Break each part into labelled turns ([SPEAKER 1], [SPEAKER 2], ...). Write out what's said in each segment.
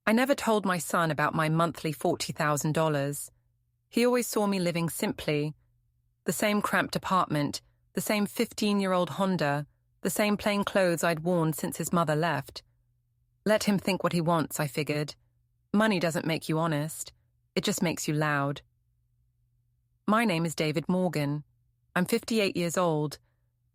[SPEAKER 1] I never told my son about my monthly $40,000. He always saw me living simply. The same cramped apartment, the same 15-year-old Honda, the same plain clothes I'd worn since his mother left. Let him think what he wants, I figured. Money doesn't make you honest. It just makes you loud. My name is David Morgan. I'm 58 years old,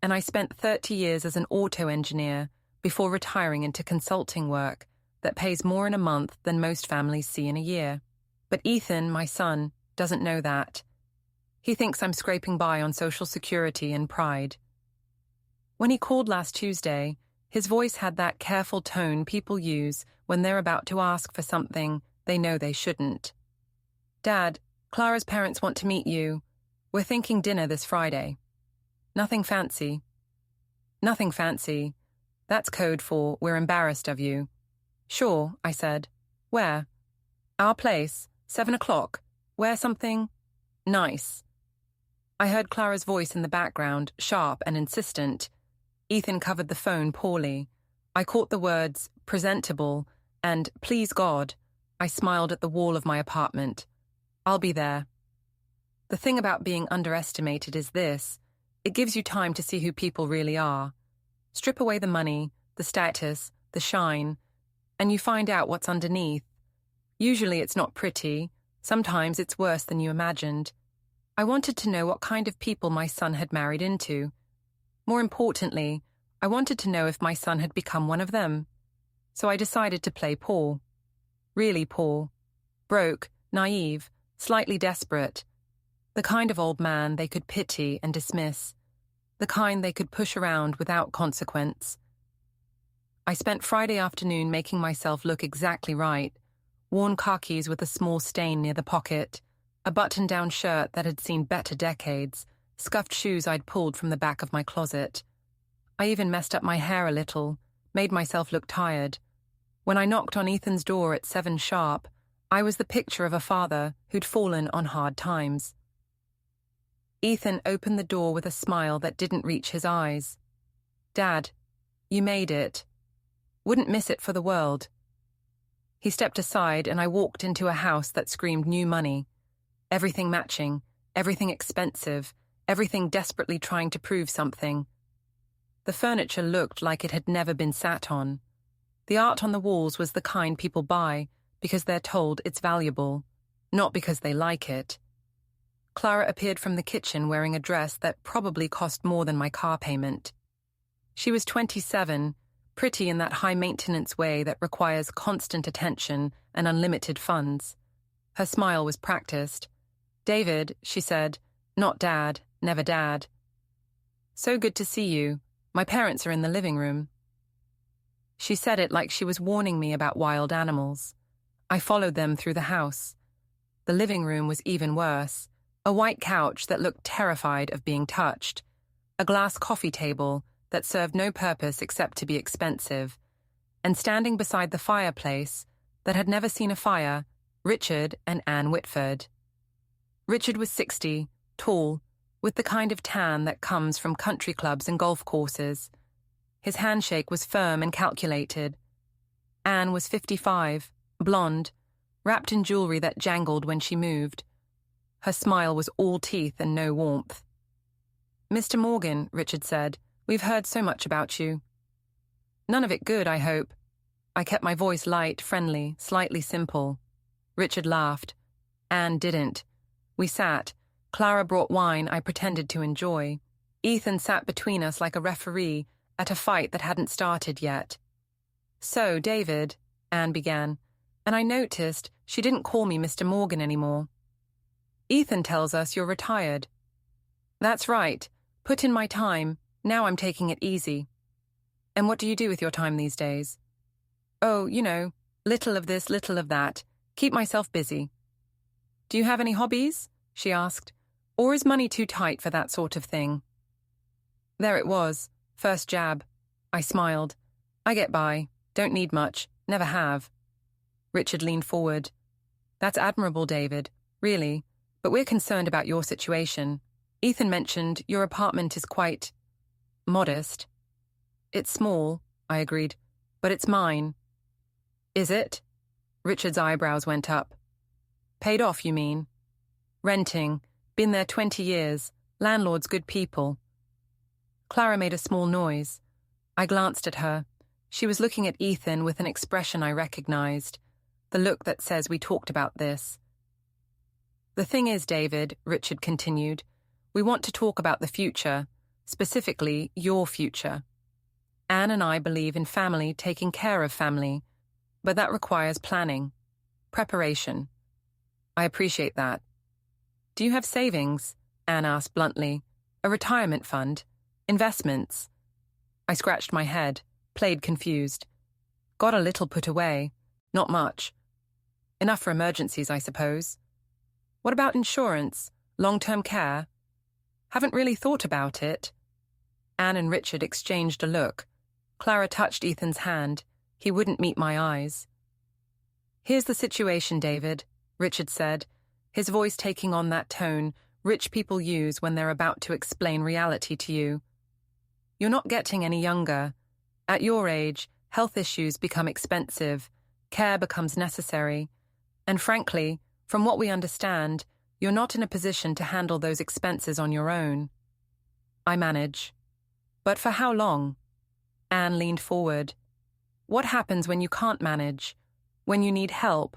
[SPEAKER 1] and I spent 30 years as an auto engineer before retiring into consulting work that pays more in a month than most families see in a year. But Ethan, my son, doesn't know that. He thinks I'm scraping by on Social Security and pride. When he called last Tuesday, his voice had that careful tone people use when they're about to ask for something they know they shouldn't. Dad, Clara's parents want to meet you. We're thinking dinner this Friday. Nothing fancy. Nothing fancy. That's code for we're embarrassed of you. Sure, I said. Where? Our place, 7 o'clock. Wear something nice. I heard Clara's voice in the background, sharp and insistent. Ethan covered the phone poorly. I caught the words presentable and please God. I smiled at the wall of my apartment. I'll be there. The thing about being underestimated is this. It gives you time to see who people really are. Strip away the money, the status, the shine, and you find out what's underneath. Usually it's not pretty. Sometimes it's worse than you imagined. I wanted to know what kind of people my son had married into. More importantly, I wanted to know if my son had become one of them. So I decided to play poor. Really poor. Broke, naive, slightly desperate. The kind of old man they could pity and dismiss. The kind they could push around without consequence. I spent Friday afternoon making myself look exactly right. Worn khakis with a small stain near the pocket, a button-down shirt that had seen better decades, scuffed shoes I'd pulled from the back of my closet. I even messed up my hair a little, made myself look tired. When I knocked on Ethan's door at 7 sharp, I was the picture of a father who'd fallen on hard times. Ethan opened the door with a smile that didn't reach his eyes. Dad, you made it. Wouldn't miss it for the world. He stepped aside and I walked into a house that screamed new money. Everything matching, everything expensive, everything desperately trying to prove something. The furniture looked like it had never been sat on. The art on the walls was the kind people buy because they're told it's valuable, not because they like it. Clara appeared from the kitchen wearing a dress that probably cost more than my car payment. She was 27, pretty in that high-maintenance way that requires constant attention and unlimited funds. Her smile was practiced. David, she said, not Dad, never Dad. So good to see you. My parents are in the living room. She said it like she was warning me about wild animals. I followed them through the house. The living room was even worse. A white couch that looked terrified of being touched. A glass coffee table that served no purpose except to be expensive. And standing beside the fireplace that had never seen a fire, Richard and Anne Whitford. Richard was 60, tall, with the kind of tan that comes from country clubs and golf courses. His handshake was firm and calculated. Anne was 55, blonde, wrapped in jewelry that jangled when she moved. Her smile was all teeth and no warmth. Mr. Morgan, Richard said, we've heard so much about you. None of it good, I hope. I kept my voice light, friendly, slightly simple. Richard laughed. Anne didn't. We sat. Clara brought wine I pretended to enjoy. Ethan sat between us like a referee at a fight that hadn't started yet. So, David, Anne began, and I noticed she didn't call me Mr. Morgan anymore. Ethan tells us you're retired. That's right. Put in my time. Now I'm taking it easy. And what do you do with your time these days? Oh, you know, little of this, little of that. Keep myself busy. Do you have any hobbies? She asked. Or is money too tight for that sort of thing? There it was. First jab. I smiled. I get by. Don't need much. Never have. Richard leaned forward. That's admirable, David. Really. But we're concerned about your situation. Ethan mentioned your apartment is quite modest. It's small, I agreed, but it's mine. Is it? Richard's eyebrows went up. Paid off, you mean? Renting. Been there 20 years. Landlord's good people. Clara made a small noise. I glanced at her. She was looking at Ethan with an expression I recognized, the look that says we talked about this. The thing is, David, Richard continued, we want to talk about the future, specifically your future. Anne and I believe in family taking care of family, but that requires planning, preparation. I appreciate that. Do you have savings? Anne asked bluntly. A retirement fund? Investments? I scratched my head, played confused. Got a little put away. Not much. Enough for emergencies, I suppose. What about insurance? Long-term care? Haven't really thought about it. Anne and Richard exchanged a look. Clara touched Ethan's hand. He wouldn't meet my eyes. Here's the situation, David, Richard said, his voice taking on that tone rich people use when they're about to explain reality to you. You're not getting any younger. At your age, health issues become expensive, care becomes necessary, and frankly, from what we understand, you're not in a position to handle those expenses on your own. I manage. But for how long? Anne leaned forward. What happens when you can't manage? When you need help?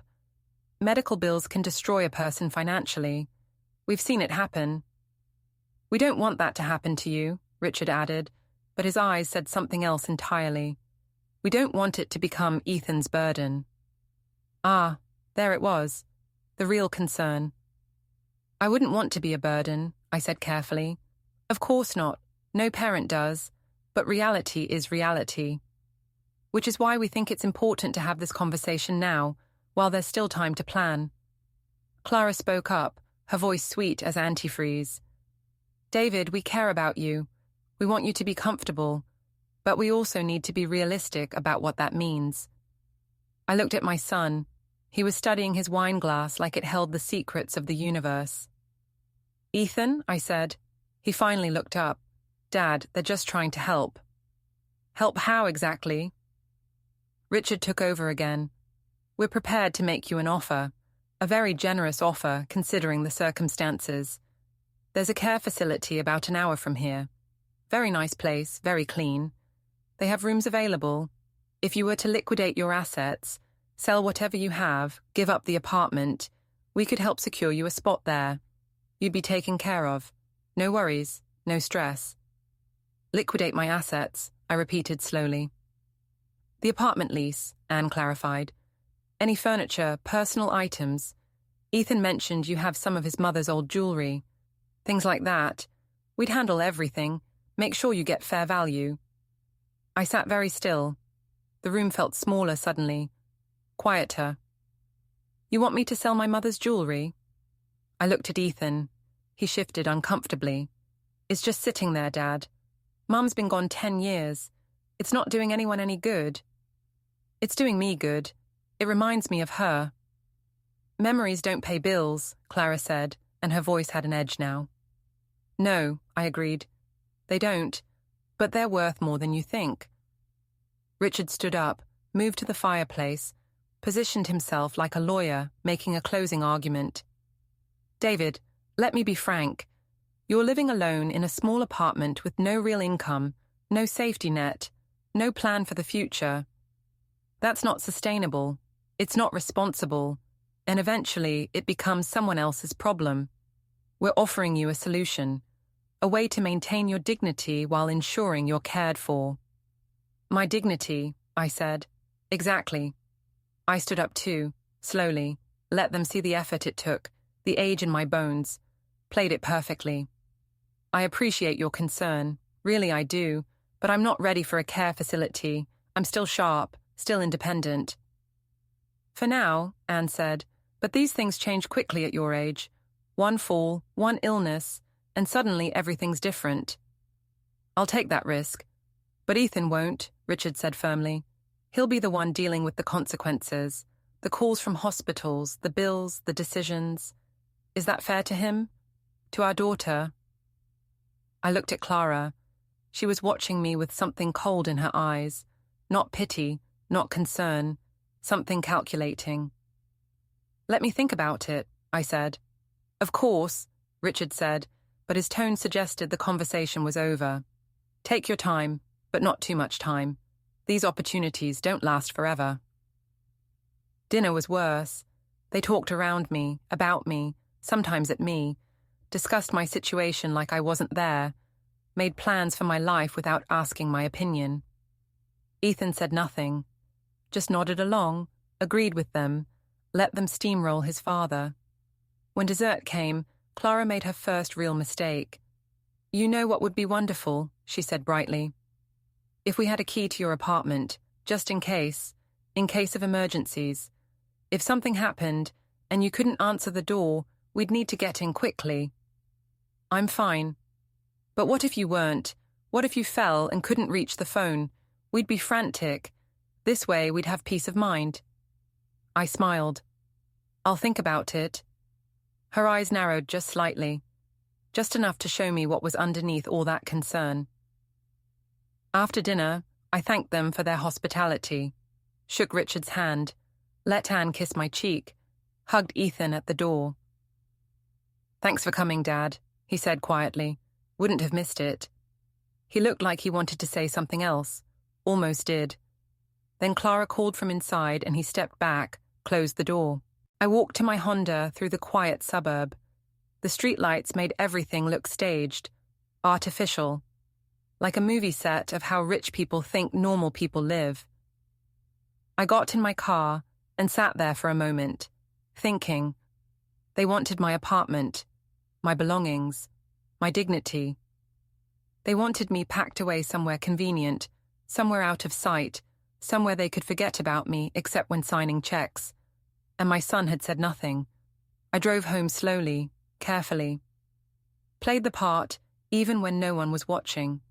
[SPEAKER 1] Medical bills can destroy a person financially. We've seen it happen. We don't want that to happen to you, Richard added, but his eyes said something else entirely. We don't want it to become Ethan's burden. Ah, there it was. The real concern. I wouldn't want to be a burden, I said carefully. Of course not. No parent does. But reality is reality. Which is why we think it's important to have this conversation now, while there's still time to plan. Clara spoke up, her voice sweet as antifreeze. David, we care about you. We want you to be comfortable, but we also need to be realistic about what that means. I looked at my son. He was studying his wine glass like it held the secrets of the universe. Ethan, I said. He finally looked up. Dad, they're just trying to help. Help how exactly? Richard took over again. We're prepared to make you an offer, a very generous offer considering the circumstances. There's a care facility about an hour from here. Very nice place, very clean. They have rooms available. If you were to liquidate your assets, sell whatever you have, give up the apartment, we could help secure you a spot there. You'd be taken care of. No worries, no stress. Liquidate my assets, I repeated slowly. The apartment lease, Anne clarified. Any furniture, personal items. Ethan mentioned you have some of his mother's old jewelry. Things like that. We'd handle everything, make sure you get fair value. I sat very still. The room felt smaller suddenly, quieter. You want me to sell my mother's jewelry? I looked at Ethan. He shifted uncomfortably. It's just sitting there, Dad. Mum's been gone 10 years. It's not doing anyone any good. It's doing me good. It reminds me of her. Memories don't pay bills, Clara said, and her voice had an edge now. No, I agreed. They don't, but they're worth more than you think. Richard stood up, moved to the fireplace, positioned himself like a lawyer making a closing argument. David, let me be frank. You're living alone in a small apartment with no real income, no safety net, no plan for the future. That's not sustainable. It's not responsible. And eventually it becomes someone else's problem. We're offering you a solution, a way to maintain your dignity while ensuring you're cared for. My dignity, I said. Exactly. I stood up too, slowly, let them see the effort it took, the age in my bones, played it perfectly. I appreciate your concern, really I do, but I'm not ready for a care facility. I'm still sharp, still independent. For now, Anne said, but these things change quickly at your age. One fall, one illness, and suddenly everything's different. I'll take that risk. But Ethan won't, Richard said firmly. He'll be the one dealing with the consequences, the calls from hospitals, the bills, the decisions. Is that fair to him? To our daughter? I looked at Clara. She was watching me with something cold in her eyes. Not pity, not concern, something calculating. Let me think about it, I said. Of course, Richard said, but his tone suggested the conversation was over. Take your time, but not too much time. These opportunities don't last forever. Dinner was worse. They talked around me, about me, sometimes at me, discussed my situation like I wasn't there, made plans for my life without asking my opinion. Ethan said nothing, just nodded along, agreed with them, let them steamroll his father. When dessert came, Clara made her first real mistake. You know what would be wonderful, she said brightly. If we had a key to your apartment, just in case of emergencies. If something happened and you couldn't answer the door, we'd need to get in quickly. I'm fine. But what if you weren't? What if you fell and couldn't reach the phone? We'd be frantic. This way we'd have peace of mind. I smiled. I'll think about it. Her eyes narrowed just slightly, just enough to show me what was underneath all that concern. After dinner, I thanked them for their hospitality, shook Richard's hand, let Anne kiss my cheek, hugged Ethan at the door. Thanks for coming, Dad, he said quietly. Wouldn't have missed it. He looked like he wanted to say something else, almost did. Then Clara called from inside and he stepped back, closed the door. I walked to my Honda through the quiet suburb. The streetlights made everything look staged, artificial, like a movie set of how rich people think normal people live. I got in my car and sat there for a moment, thinking. They wanted my apartment, my belongings, my dignity. They wanted me packed away somewhere convenient, somewhere out of sight, somewhere they could forget about me except when signing checks. And my son had said nothing. I drove home slowly, carefully. Played the part, even when no one was watching.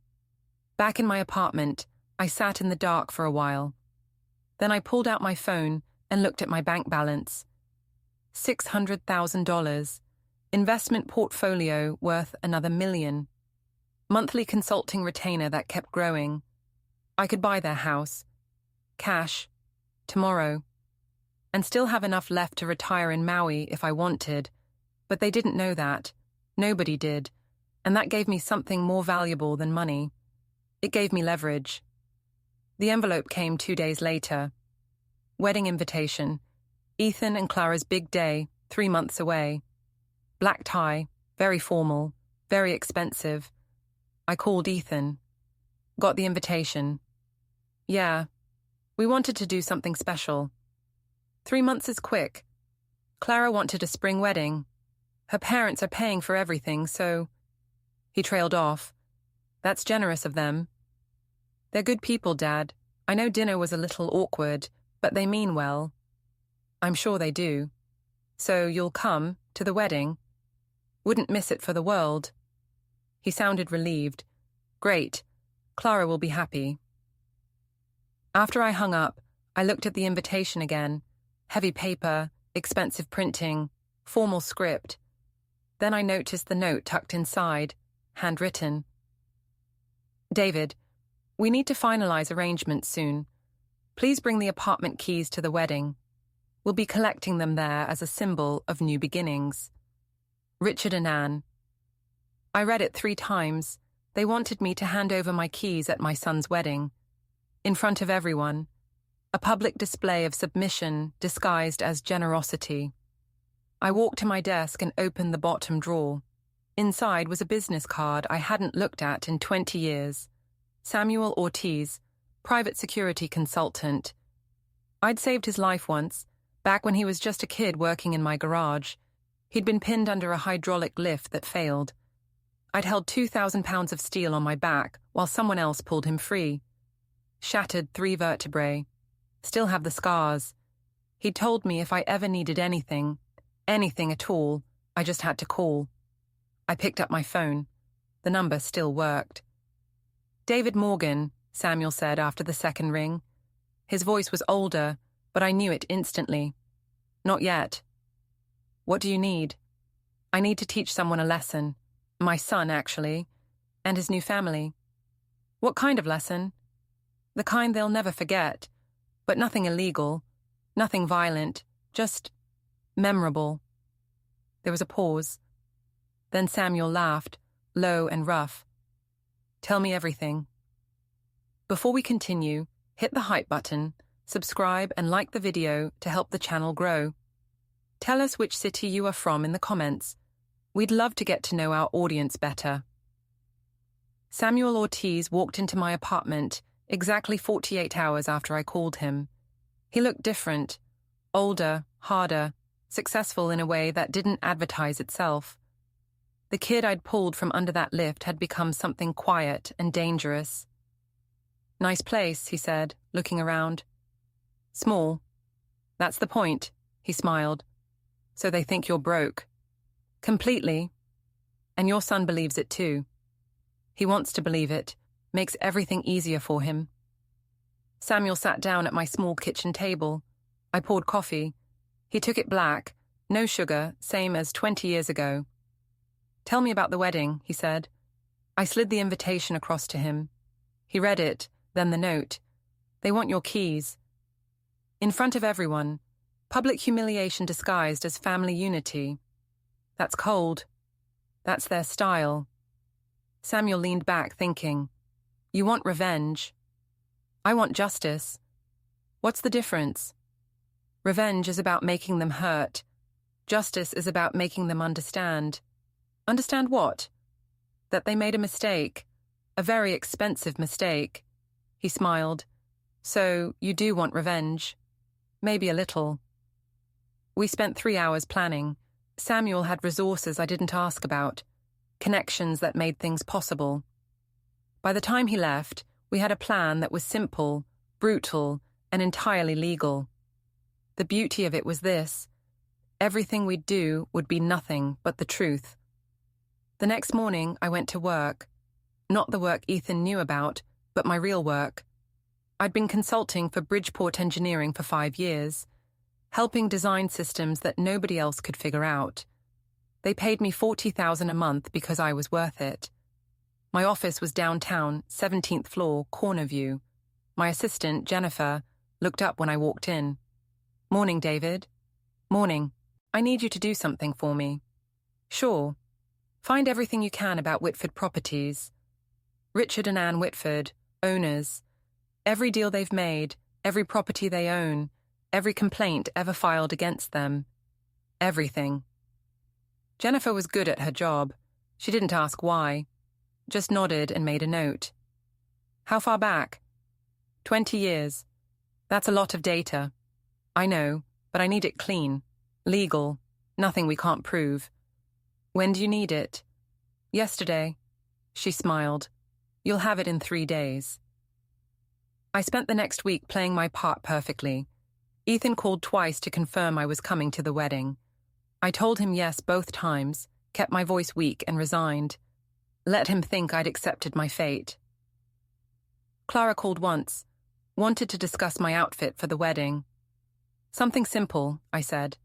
[SPEAKER 1] Back in my apartment, I sat in the dark for a while. Then I pulled out my phone and looked at my bank balance. $600,000. Investment portfolio worth another $1 million. Monthly consulting retainer that kept growing. I could buy their house. Cash. Tomorrow. And still have enough left to retire in Maui if I wanted. But they didn't know that. Nobody did. And that gave me something more valuable than money. It gave me leverage. The envelope came 2 days later. Wedding invitation. Ethan and Clara's big day, 3 months away. Black tie, very formal, very expensive. I called Ethan. Got the invitation. Yeah, we wanted to do something special. 3 months is quick. Clara wanted a spring wedding. Her parents are paying for everything, so... He trailed off. That's generous of them. They're good people, Dad. I know dinner was a little awkward, but they mean well. I'm sure they do. So you'll come to the wedding? Wouldn't miss it for the world. He sounded relieved. Great. Clara will be happy. After I hung up, I looked at the invitation again. Heavy paper, expensive printing, formal script. Then I noticed the note tucked inside, handwritten. David, we need to finalize arrangements soon. Please bring the apartment keys to the wedding. We'll be collecting them there as a symbol of new beginnings. Richard and Anne. I read it 3 times. They wanted me to hand over my keys at my son's wedding. In front of everyone. A public display of submission disguised as generosity. I walked to my desk and opened the bottom drawer. Inside was a business card I hadn't looked at in 20 years. Samuel Ortiz, private security consultant. I'd saved his life once, back when he was just a kid working in my garage. He'd been pinned under a hydraulic lift that failed. I'd held 2,000 pounds of steel on my back while someone else pulled him free. Shattered 3 vertebrae. Still have the scars. He'd told me if I ever needed anything at all, I just had to call. I picked up my phone. The number still worked. David Morgan, Samuel said after the second ring. His voice was older, but I knew it instantly. Not yet. What do you need? I need to teach someone a lesson. My son, actually, and his new family. What kind of lesson? The kind they'll never forget, but nothing illegal, nothing violent, just Memorable. There was a pause. Then Samuel laughed, low and rough. Tell me everything. Before we continue, hit the hype button, subscribe and like the video to help the channel grow. Tell us which city you are from in the comments. We'd love to get to know our audience better. Samuel Ortiz walked into my apartment exactly 48 hours after I called him. He looked different, older, harder, successful in a way that didn't advertise itself. The kid I'd pulled from under that lift had become something quiet and dangerous. Nice place, he said, looking around. Small. That's the point, he smiled. So they think you're broke. Completely. And your son believes it too. He wants to believe it, makes everything easier for him. Samuel sat down at my small kitchen table. I poured coffee. He took it black, no sugar, same as 20 years ago. Tell me about the wedding, he said. I slid the invitation across to him. He read it, then the note. They want your keys. In front of everyone, public humiliation disguised as family unity. That's cold. That's their style. Samuel leaned back, thinking. You want revenge. I want justice. What's the difference? Revenge is about making them hurt. Justice is about making them understand. Understand what? That they made a mistake. A very expensive mistake. He smiled. So, you do want revenge. Maybe a little. We spent 3 hours planning. Samuel had resources I didn't ask about. Connections that made things possible. By the time he left, we had a plan that was simple, brutal, and entirely legal. The beauty of it was this. Everything we'd do would be nothing but the truth. The next morning, I went to work. Not the work Ethan knew about, but my real work. I'd been consulting for Bridgeport Engineering for 5 years, helping design systems that nobody else could figure out. They paid me $40,000 a month because I was worth it. My office was downtown, 17th floor, corner view. My assistant, Jennifer, looked up when I walked in. Morning, David. Morning. I need you to do something for me. Sure. Find everything you can about Whitford Properties. Richard and Anne Whitford, owners. Every deal they've made, every property they own, every complaint ever filed against them. Everything. Jennifer was good at her job. She didn't ask why. Just nodded and made a note. How far back? 20 years. That's a lot of data. I know, but I need it clean. Legal. Nothing we can't prove. When do you need it? Yesterday. She smiled. You'll have it in 3 days. I spent the next week playing my part perfectly. Ethan called twice to confirm I was coming to the wedding. I told him yes both times, kept my voice weak and resigned. Let him think I'd accepted my fate. Clara called once, wanted to discuss my outfit for the wedding. Something simple, I said.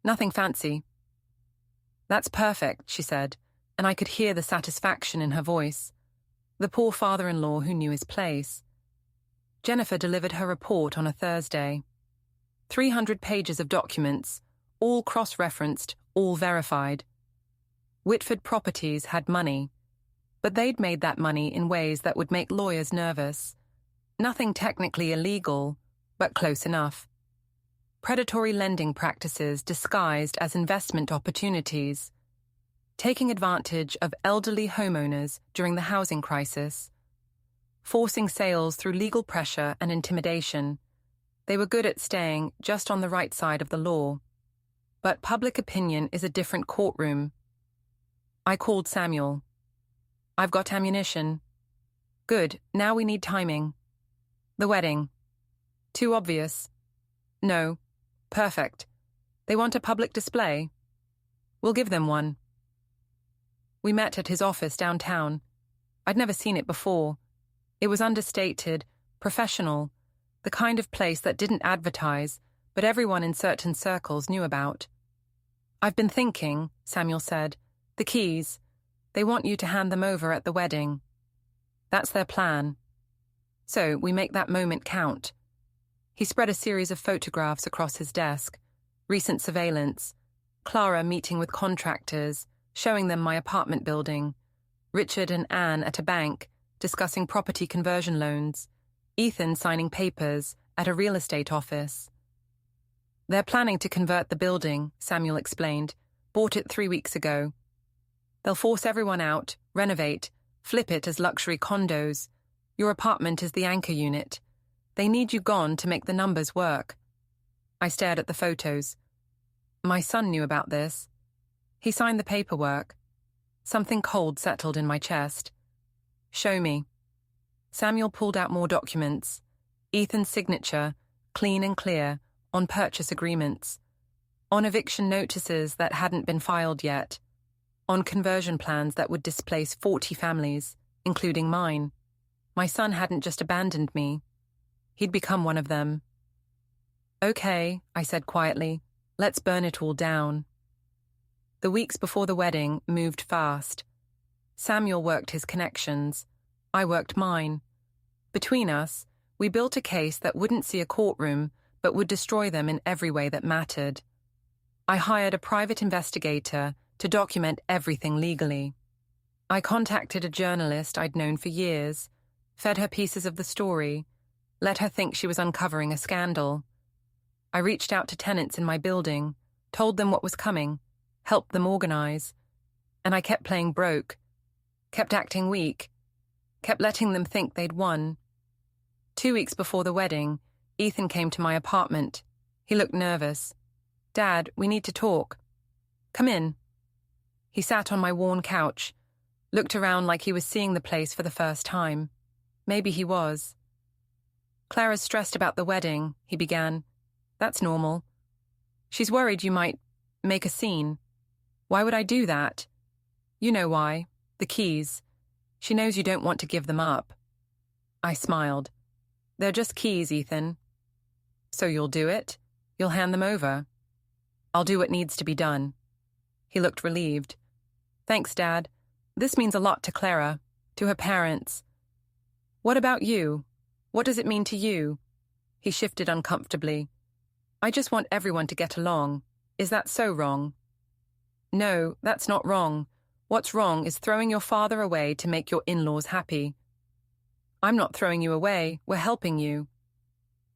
[SPEAKER 1] Nothing fancy. That's perfect, she said, and I could hear the satisfaction in her voice. The poor father-in-law who knew his place. Jennifer delivered her report on a Thursday. 300 pages of documents, all cross-referenced, all verified. Whitford Properties had money, but they'd made that money in ways that would make lawyers nervous. Nothing technically illegal, but close enough. Predatory lending practices disguised as investment opportunities. Taking advantage of elderly homeowners during the housing crisis. Forcing sales through legal pressure and intimidation. They were good at staying just on the right side of the law. But public opinion is a different courtroom. I called Samuel. I've got ammunition. Good, now we need timing. The wedding. Too obvious. No. Perfect. They want a public display. We'll give them one. We met at his office downtown. I'd never seen it before. It was understated, professional, the kind of place that didn't advertise, but everyone in certain circles knew about. I've been thinking, Samuel said. The keys. They want you to hand them over at the wedding. That's their plan. So we make that moment count. He spread a series of photographs across his desk. Recent surveillance, Clara meeting with contractors, showing them my apartment building. Richard and Anne at a bank, discussing property conversion loans. Ethan signing papers at a real estate office. They're planning to convert the building, Samuel explained. Bought it 3 weeks ago. They'll force everyone out, renovate, flip it as luxury condos. Your apartment is the anchor unit. They need you gone to make the numbers work. I stared at the photos. My son knew about this. He signed the paperwork. Something cold settled in my chest. Show me. Samuel pulled out more documents. Ethan's signature, clean and clear, on purchase agreements. On eviction notices that hadn't been filed yet. On conversion plans that would displace 40 families, including mine. My son hadn't just abandoned me. He'd become one of them. Okay, I said quietly, let's burn it all down. The weeks before the wedding moved fast. Samuel worked his connections. I worked mine. Between us, we built a case that wouldn't see a courtroom, but would destroy them in every way that mattered. I hired a private investigator to document everything legally. I contacted a journalist I'd known for years, fed her pieces of the story, let her think she was uncovering a scandal. I reached out to tenants in my building, told them what was coming, helped them organize, and I kept playing broke, kept acting weak, kept letting them think they'd won. 2 weeks before the wedding, Ethan came to my apartment. He looked nervous. Dad, we need to talk. Come in. He sat on my worn couch, looked around like he was seeing the place for the first time. Maybe he was. Clara's stressed about the wedding, he began. That's normal. She's worried you might make a scene. Why would I do that? You know why. The keys. She knows you don't want to give them up. I smiled. They're just keys, Ethan. So you'll do it? You'll hand them over? I'll do what needs to be done. He looked relieved. Thanks, Dad. This means a lot to Clara, to her parents. What about you? What does it mean to you? He shifted uncomfortably. I just want everyone to get along. Is that so wrong? No, that's not wrong. What's wrong is throwing your father away to make your in-laws happy. I'm not throwing you away, we're helping you.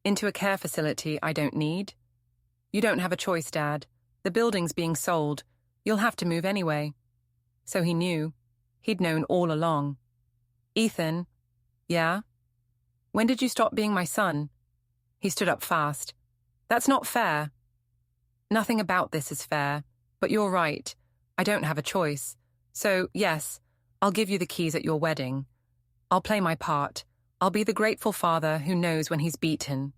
[SPEAKER 1] Into a care facility I don't need. You don't have a choice, Dad. The building's being sold. You'll have to move anyway. So he knew. He'd known all along. Ethan. Yeah? When did you stop being my son? He stood up fast. That's not fair. Nothing about this is fair, but you're right. I don't have a choice. So, yes, I'll give you the keys at your wedding. I'll play my part. I'll be the grateful father who knows when he's beaten.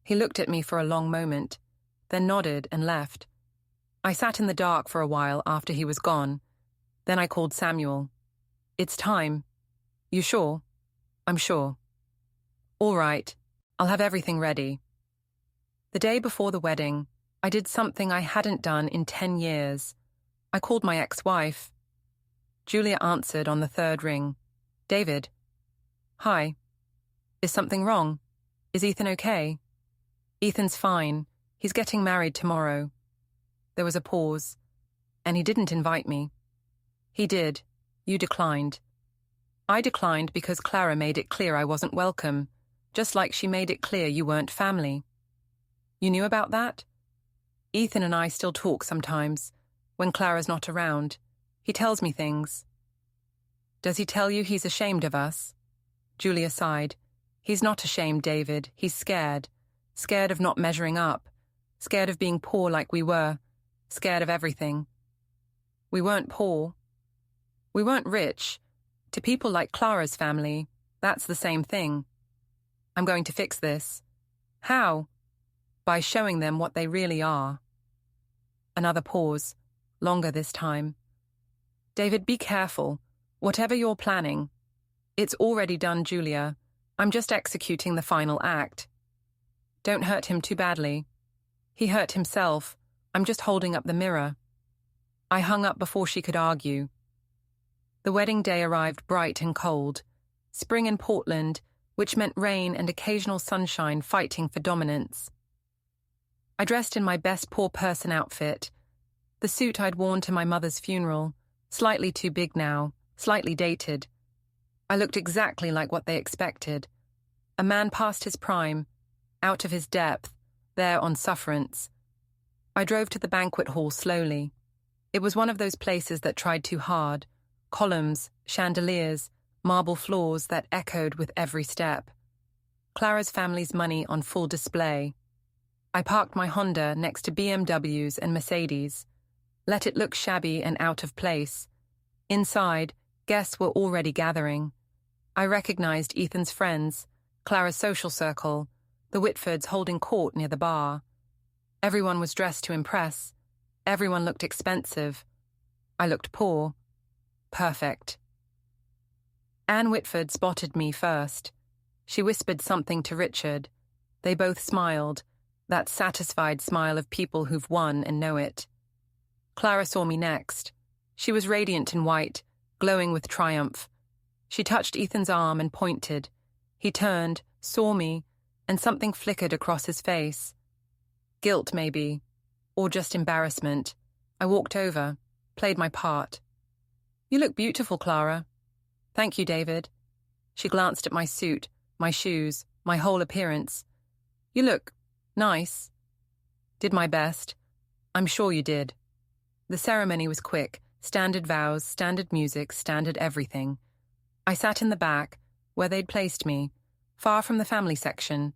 [SPEAKER 1] He looked at me for a long moment, then nodded and left. I sat in the dark for a while after he was gone. Then I called Samuel. It's time. You sure? I'm sure. All right. I'll have everything ready. The day before the wedding, I did something I hadn't done in 10 years. I called my ex-wife. Julia answered on the third ring. David. Hi. Is something wrong? Is Ethan okay? Ethan's fine. He's getting married tomorrow. There was a pause. And he didn't invite me. He did. You declined. I declined because Clara made it clear I wasn't welcome, just like she made it clear you weren't family. You knew about that? Ethan and I still talk sometimes, when Clara's not around. He tells me things. Does he tell you he's ashamed of us? Julia sighed. He's not ashamed, David. He's scared. Scared of not measuring up. Scared of being poor like we were. Scared of everything. We weren't poor. We weren't rich. To people like Clara's family, that's the same thing. I'm going to fix this. How? By showing them what they really are. Another pause, longer this time. David, be careful. Whatever you're planning. It's already done, Julia. I'm just executing the final act. Don't hurt him too badly. He hurt himself. I'm just holding up the mirror. I hung up before she could argue. The wedding day arrived bright and cold. Spring in Portland, which meant rain and occasional sunshine fighting for dominance. I dressed in my best poor person outfit, The suit I'd worn to my mother's funeral, slightly too big now, slightly dated. I looked exactly like what they expected. A man past his prime, out of his depth, there on sufferance. I drove to the banquet hall slowly. It was one of those places that tried too hard. Columns, chandeliers, marble floors that echoed with every step. Clara's family's money on full display. I parked my Honda next to BMWs and Mercedes. Let it look shabby and out of place. Inside, guests were already gathering. I recognized Ethan's friends, Clara's social circle, the Whitfords holding court near the bar. Everyone was dressed to impress. Everyone looked expensive. I looked poor. Perfect. Anne Whitford spotted me first. She whispered something to Richard. They both smiled, that satisfied smile of people who've won and know it. Clara saw me next. She was radiant in white, glowing with triumph. She touched Ethan's arm and pointed. He turned, saw me, and something flickered across his face. Guilt, maybe, or just embarrassment. I walked over, played my part. "You look beautiful, Clara." "Thank you, David." She glanced at my suit, my shoes, my whole appearance. "You look nice." "Did my best." "I'm sure you did." The ceremony was quick, standard vows, standard music, standard everything. I sat in the back, where they'd placed me, far from the family section,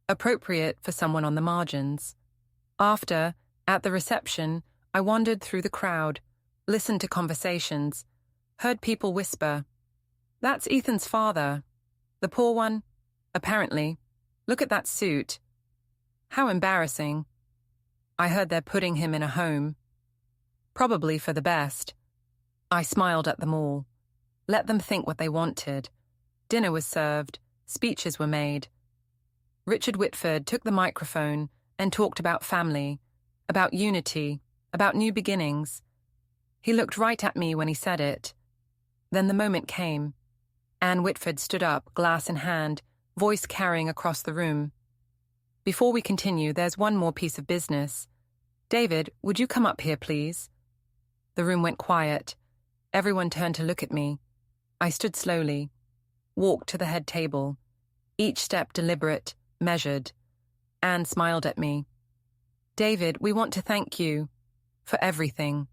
[SPEAKER 1] appropriate for someone on the margins. After, at the reception, I wandered through the crowd, listened to conversations, heard people whisper, "That's Ethan's father. The poor one? Apparently. Look at that suit. How embarrassing." I heard they're putting him in a home. Probably for the best. I smiled at them all. Let them think what they wanted. Dinner was served. Speeches were made. Richard Whitford took the microphone and talked about family, about unity, about new beginnings. He looked right at me when he said it. Then the moment came. Anne Whitford stood up, glass in hand, voice carrying across the room. "Before we continue, there's one more piece of business. David, would you come up here, please?" The room went quiet. Everyone turned to look at me. I stood slowly, walked to the head table, each step deliberate, measured. Anne smiled at me. "David, we want to thank you for everything,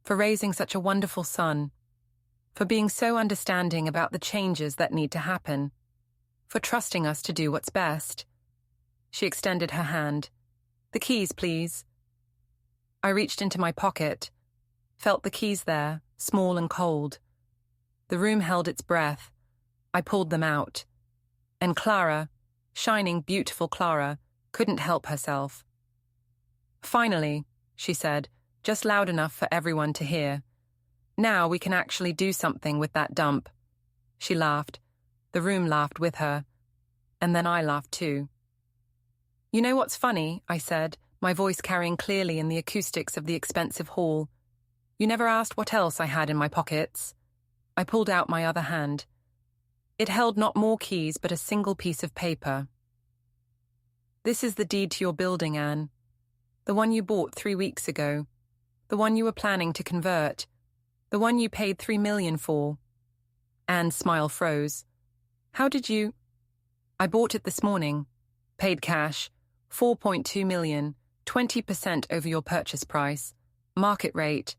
[SPEAKER 1] for raising such a wonderful son, for being so understanding about the changes that need to happen, for trusting us to do what's best." She extended her hand. "The keys, please." I reached into my pocket, felt the keys there, small and cold. The room held its breath. I pulled them out. And Clara, shining, beautiful Clara, couldn't help herself. "Finally," she said, just loud enough for everyone to hear. "Now we can actually do something with that dump." She laughed. The room laughed with her. And then I laughed too. "You know what's funny?" I said, my voice carrying clearly in the acoustics of the expensive hall. "You never asked what else I had in my pockets." I pulled out my other hand. It held not more keys but a single piece of paper. "This is the deed to your building, Anne. The one you bought 3 weeks ago. The one you were planning to convert. The one you paid $3 million for." Anne's smile froze. "How did you—" "I bought it this morning. Paid cash. $4.2 million, 20% over your purchase price. Market rate."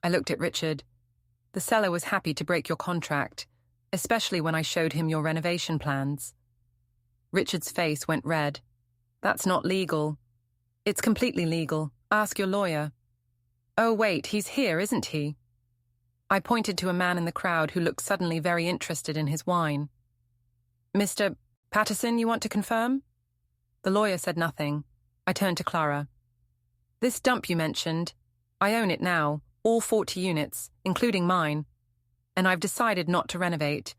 [SPEAKER 1] I looked at Richard. "The seller was happy to break your contract, especially when I showed him your renovation plans." Richard's face went red. "That's not legal." "It's completely legal. Ask your lawyer." "Oh, wait, he's here, isn't he?" I pointed to a man in the crowd who looked suddenly very interested in his wine. "Mr. Patterson, you want to confirm?" The lawyer said nothing. I turned to Clara. "This dump you mentioned, I own it now, all 40 units, including mine. And I've decided not to renovate.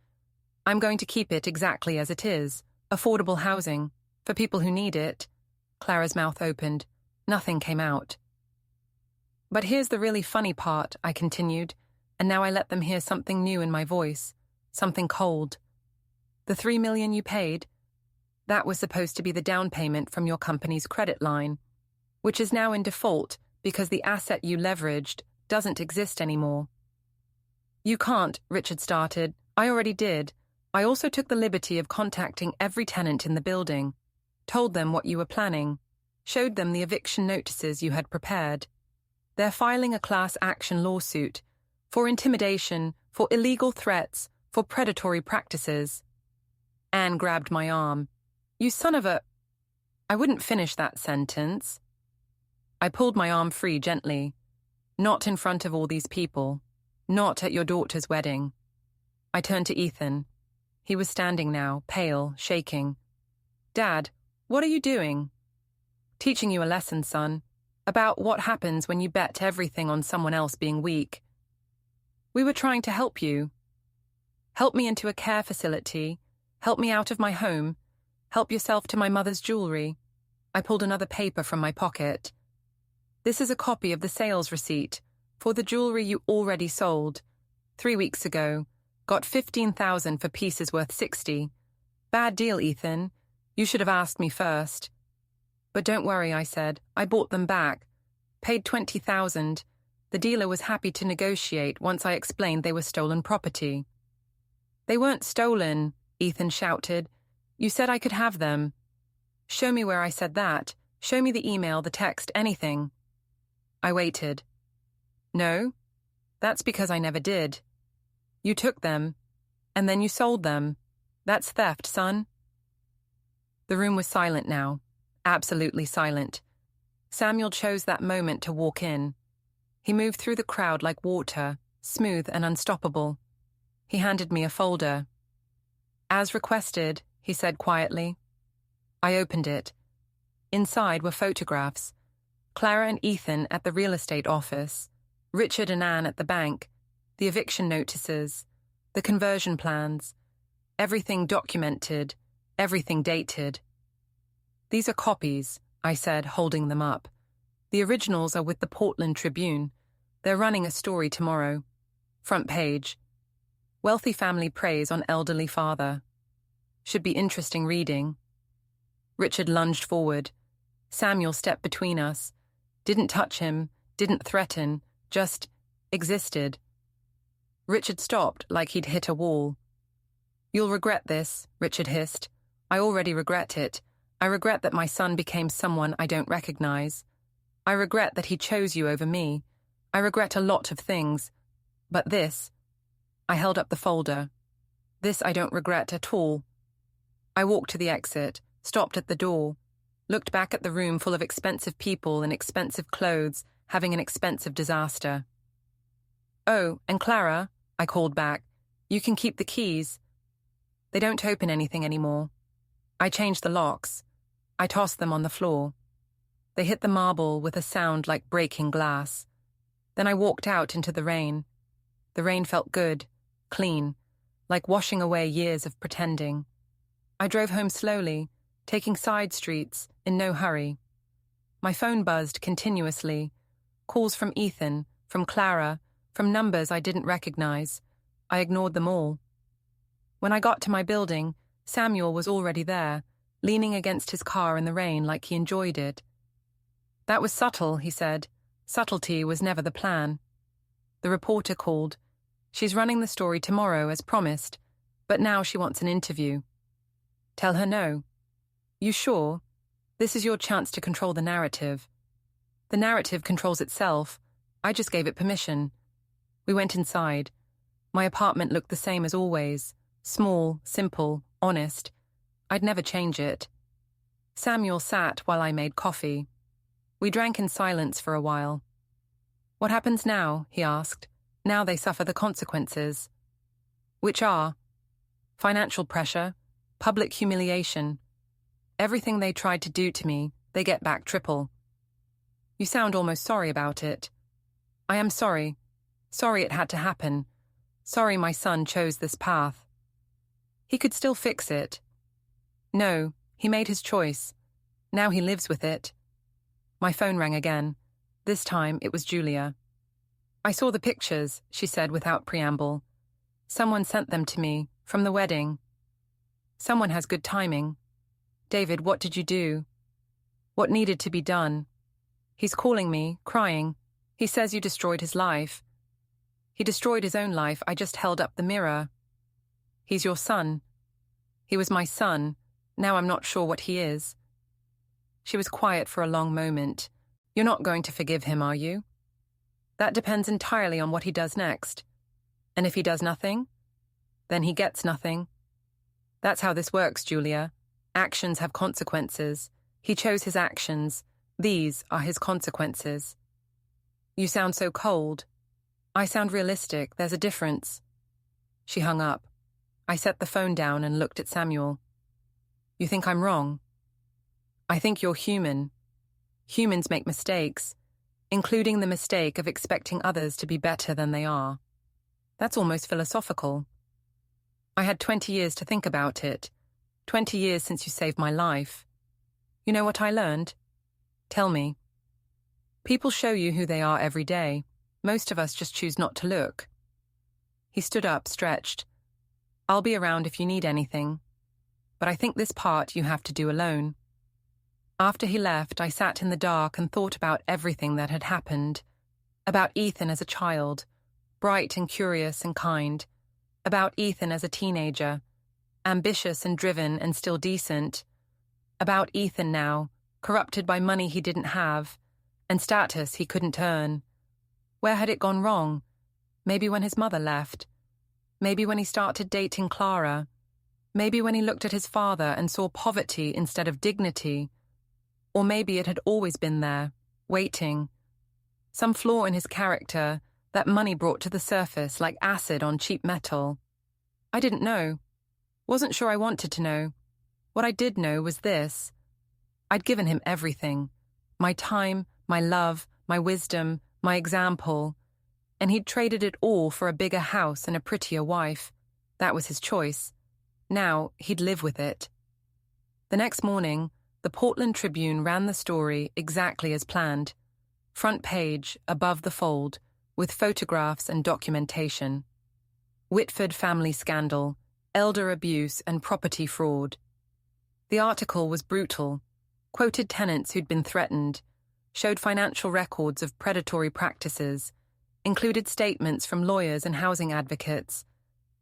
[SPEAKER 1] I'm going to keep it exactly as it is, affordable housing, for people who need it." Clara's mouth opened. Nothing came out. "But here's the really funny part," I continued, and now I let them hear something new in my voice, something cold. "The $3 million you paid, that was supposed to be the down payment from your company's credit line, which is now in default because the asset you leveraged doesn't exist anymore. You can't, Richard started. I already did. I also took the liberty of contacting every tenant in the building, told them what you were planning, showed them the eviction notices you had prepared. They're filing a class action lawsuit for intimidation, for illegal threats, for predatory practices. Anne grabbed my arm. You son of a... I wouldn't finish that sentence. I pulled my arm free gently. Not in front of all these people. Not at your daughter's wedding. I turned to Ethan. He was standing now, pale, shaking. Dad, what are you doing? Teaching you a lesson, son, about what happens when you bet everything on someone else being weak. We were trying to help you. Help me into a care facility. Help me out of my home. Help yourself to my mother's jewelry. I pulled another paper from my pocket. This is a copy of the sales receipt for the jewelry you already sold. 3 weeks ago. Got $15,000 for pieces worth $60. Bad deal, Ethan. You should have asked me first. But don't worry, I said. I bought them back. Paid $20,000. The dealer was happy to negotiate once I explained they were stolen property. They weren't stolen, Ethan shouted. You said I could have them. Show me where I said that. Show me the email, the text, anything. I waited. No, that's because I never did. You took them, and then you sold them. That's theft, son. The room was silent now, absolutely silent. Samuel chose that moment to walk in. He moved through the crowd like water, smooth and unstoppable. He handed me a folder. As requested, he said quietly. I opened it. Inside were photographs. Clara and Ethan at the real estate office, Richard and Anne at the bank, the eviction notices, the conversion plans, everything documented, everything dated. These are copies, I said, holding them up. The originals are with the Portland Tribune. They're running a story tomorrow. Front page. Wealthy family preys on elderly father. Should be interesting reading. Richard lunged forward. Samuel stepped between us. Didn't touch him, didn't threaten, just existed. Richard stopped like he'd hit a wall. You'll regret this, Richard hissed. I already regret it. I regret that my son became someone I don't recognize. I regret that he chose you over me. I regret a lot of things. But this... I held up the folder. This I don't regret at all. I walked to the exit, stopped at the door, looked back at the room full of expensive people in expensive clothes, having an expensive disaster. Oh, and Clara, I called back, you can keep the keys. They don't open anything anymore. I changed the locks. I tossed them on the floor. They hit the marble with a sound like breaking glass. Then I walked out into the rain. The rain felt good, clean, like washing away years of pretending. I drove home slowly, taking side streets, in no hurry. My phone buzzed continuously. Calls from Ethan, from Clara, from numbers I didn't recognize. I ignored them all. When I got to my building, Samuel was already there, leaning against his car in the rain like he enjoyed it. That was subtle, he said. Subtlety was never the plan. The reporter called. She's running the story tomorrow, as promised, but now she wants an interview. Tell her no. You sure? This is your chance to control the narrative. The narrative controls itself. I just gave it permission. We went inside. My apartment looked the same as always. Small, simple, honest. I'd never change it. Samuel sat while I made coffee. We drank in silence for a while. What happens now? He asked. Now they suffer the consequences. Which are? Financial pressure, public humiliation. Everything they tried to do to me, they get back triple. You sound almost sorry about it. I am sorry. Sorry it had to happen. Sorry my son chose this path. He could still fix it. No, he made his choice. Now he lives with it. My phone rang again. This time it was Julia. I saw the pictures, she said without preamble. Someone sent them to me, from the wedding. Someone has good timing. David, what did you do? What needed to be done? He's calling me, crying. He says you destroyed his life. He destroyed his own life. I just held up the mirror. He's your son. He was my son. Now I'm not sure what he is. She was quiet for a long moment. You're not going to forgive him, are you? That depends entirely on what he does next. And if he does nothing, then he gets nothing. That's how this works, Julia. Actions have consequences. He chose his actions. These are his consequences. You sound so cold. I sound realistic. There's a difference. She hung up. I set the phone down and looked at Samuel. You think I'm wrong? I think you're human. Humans make mistakes, including the mistake of expecting others to be better than they are. That's almost philosophical. I had 20 years to think about it. 20 years since you saved my life. You know what I learned? Tell me. People show you who they are every day. Most of us just choose not to look. He stood up, stretched. I'll be around if you need anything. But I think this part you have to do alone. After he left, I sat in the dark and thought about everything that had happened. About Ethan as a child, bright and curious and kind. About Ethan as a teenager, ambitious and driven and still decent. About Ethan now, corrupted by money he didn't have, and status he couldn't earn. Where had it gone wrong? Maybe when his mother left. Maybe when he started dating Clara. Maybe when he looked at his father and saw poverty instead of dignity. Or maybe it had always been there, waiting. Some flaw in his character that money brought to the surface like acid on cheap metal. I didn't know. Wasn't sure I wanted to know. What I did know was this. I'd given him everything. My time, my love, my wisdom, my example. And he'd traded it all for a bigger house and a prettier wife. That was his choice. Now he'd live with it. The next morning, the Portland Tribune ran the story exactly as planned. Front page, above the fold, with photographs and documentation. Whitford family scandal, elder abuse and property fraud. The article was brutal, quoted tenants who'd been threatened, showed financial records of predatory practices, included statements from lawyers and housing advocates,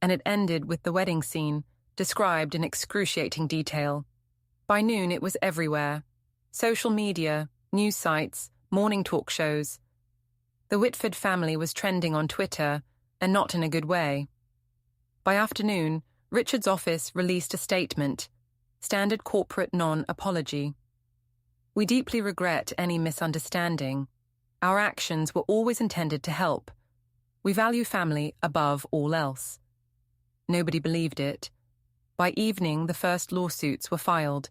[SPEAKER 1] and it ended with the wedding scene, described in excruciating detail. By noon it was everywhere. Social media, news sites, morning talk shows. The Whitford family was trending on Twitter, and not in a good way. By afternoon, Richard's office released a statement, standard corporate non-apology. We deeply regret any misunderstanding. Our actions were always intended to help. We value family above all else. Nobody believed it. By evening, the first lawsuits were filed,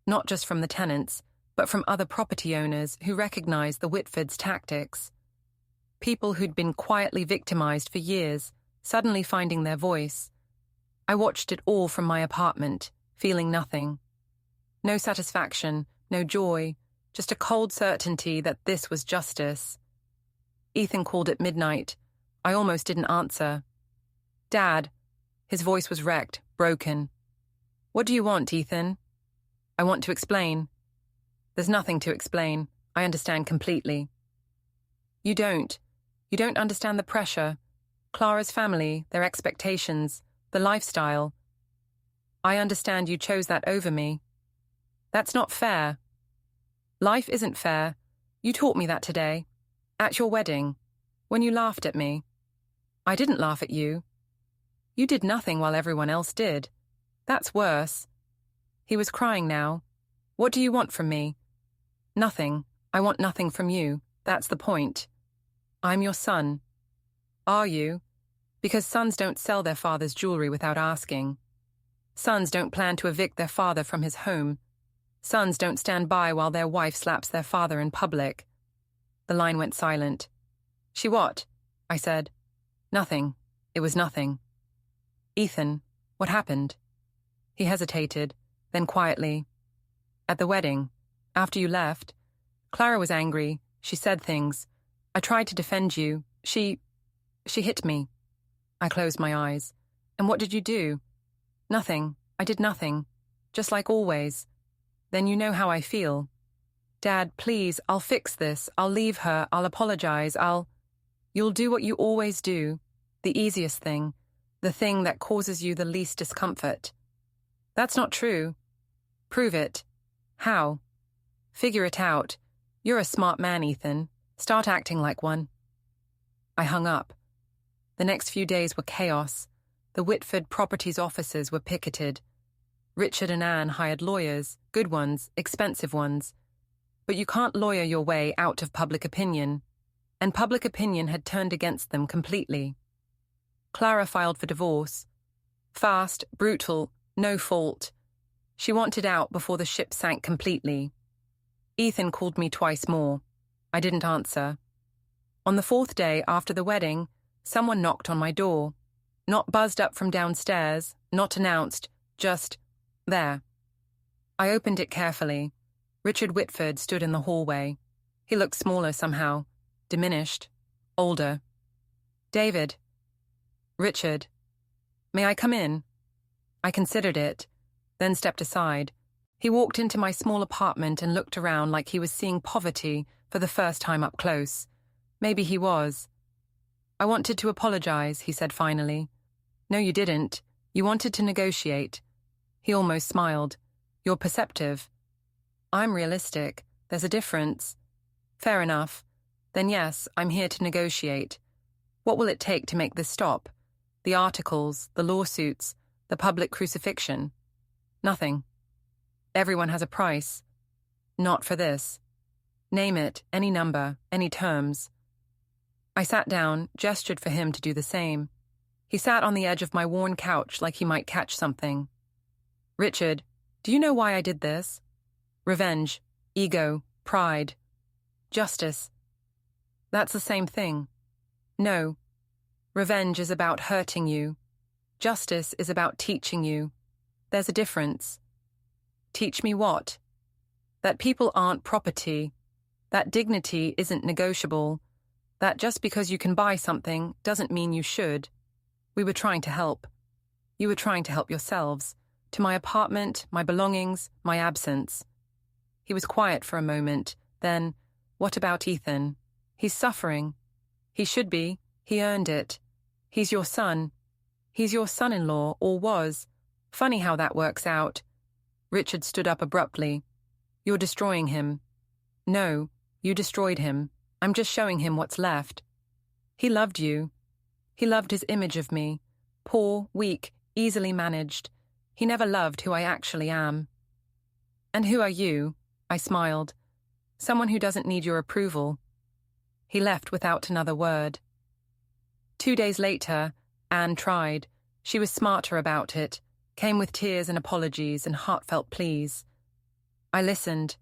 [SPEAKER 1] not just from the tenants, but from other property owners who recognized the Whitfords' tactics. People who'd been quietly victimized for years, suddenly finding their voice. I watched it all from my apartment, feeling nothing. No satisfaction, no joy, just a cold certainty that this was justice. Ethan called at midnight. I almost didn't answer. Dad. His voice was wrecked, broken. What do you want, Ethan? I want to explain. There's nothing to explain. I understand completely. You don't. You don't understand the pressure. Clara's family, their expectations, the lifestyle. I understand you chose that over me. That's not fair. Life isn't fair. You taught me that today. At your wedding. When you laughed at me. I didn't laugh at you. You did nothing while everyone else did. That's worse. He was crying now. What do you want from me? Nothing. I want nothing from you. That's the point. I'm your son. Are you? Because sons don't sell their father's jewelry without asking. Sons don't plan to evict their father from his home. Sons don't stand by while their wife slaps their father in public. The line went silent. She what? I said. Nothing. It was nothing. Ethan, what happened? He hesitated, then quietly. At the wedding, after you left, Clara was angry. She said things. I tried to defend you. She hit me. I closed my eyes. And what did you do? Nothing. I did nothing. Just like always. Then you know how I feel. Dad, please, I'll fix this. I'll leave her. I'll apologize. You'll do what you always do. The easiest thing. The thing that causes you the least discomfort. That's not true. Prove it. How? Figure it out. You're a smart man, Ethan. Start acting like one. I hung up. The next few days were chaos. The Whitford Properties offices were picketed. Richard and Anne hired lawyers, good ones, expensive ones. But you can't lawyer your way out of public opinion. And public opinion had turned against them completely. Clara filed for divorce. Fast, brutal, no fault. She wanted out before the ship sank completely. Ethan called me twice more. I didn't answer. On the fourth day after the wedding, someone knocked on my door. Not buzzed up from downstairs, not announced, just there. I opened it carefully. Richard Whitford stood in the hallway. He looked smaller somehow, diminished, older. David. Richard. May I come in? I considered it, then stepped aside. He walked into my small apartment and looked around like he was seeing poverty for the first time up close. Maybe he was. I wanted to apologize, he said finally. No, you didn't. You wanted to negotiate. He almost smiled. You're perceptive. I'm realistic. There's a difference. Fair enough. Then yes, I'm here to negotiate. What will it take to make this stop? The articles, the lawsuits, the public crucifixion. Nothing. Everyone has a price. Not for this. Name it, any number, any terms. I sat down, gestured for him to do the same. He sat on the edge of my worn couch like he might catch something. Richard, do you know why I did this? Revenge, ego, pride, justice. That's the same thing. No. Revenge is about hurting you. Justice is about teaching you. There's a difference. Teach me what? That people aren't property. That dignity isn't negotiable. That just because you can buy something doesn't mean you should. We were trying to help. You were trying to help yourselves. To my apartment, my belongings, my absence. He was quiet for a moment. Then, what about Ethan? He's suffering. He should be. He earned it. He's your son. He's your son-in-law, or was. Funny how that works out. Richard stood up abruptly. You're destroying him. No, you destroyed him. I'm just showing him what's left. He loved you. He loved his image of me. Poor, weak, easily managed. He never loved who I actually am. And who are you? I smiled. Someone who doesn't need your approval. He left without another word. 2 days later, Anne tried. She was smarter about it, came with tears and apologies and heartfelt pleas. I listened.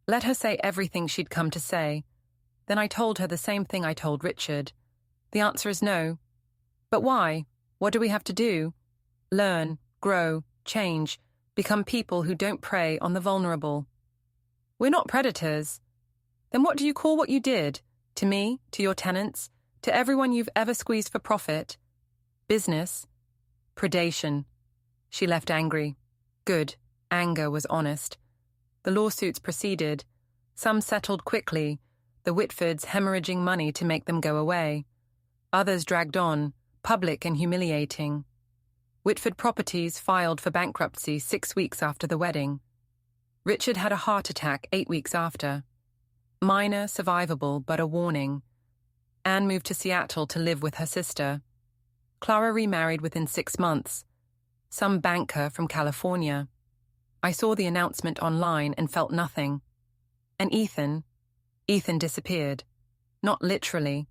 [SPEAKER 1] Let her say everything she'd come to say. Then I told her the same thing I told Richard. The answer is no. But why? What do we have to do? Learn, grow, change, become people who don't prey on the vulnerable. We're not predators. Then what do you call what you did? To me, to your tenants, to everyone you've ever squeezed for profit? Business? Predation. She left angry. Good. Anger was honest. The lawsuits proceeded. Some settled quickly, the Whitfords hemorrhaging money to make them go away. Others dragged on, public and humiliating. Whitford Properties filed for bankruptcy 6 weeks after the wedding. Richard had a heart attack 8 weeks after. Minor, survivable, but a warning. Anne moved to Seattle to live with her sister. Clara remarried within 6 months. Some banker from California. I saw the announcement online and felt nothing. And Ethan disappeared. Not literally,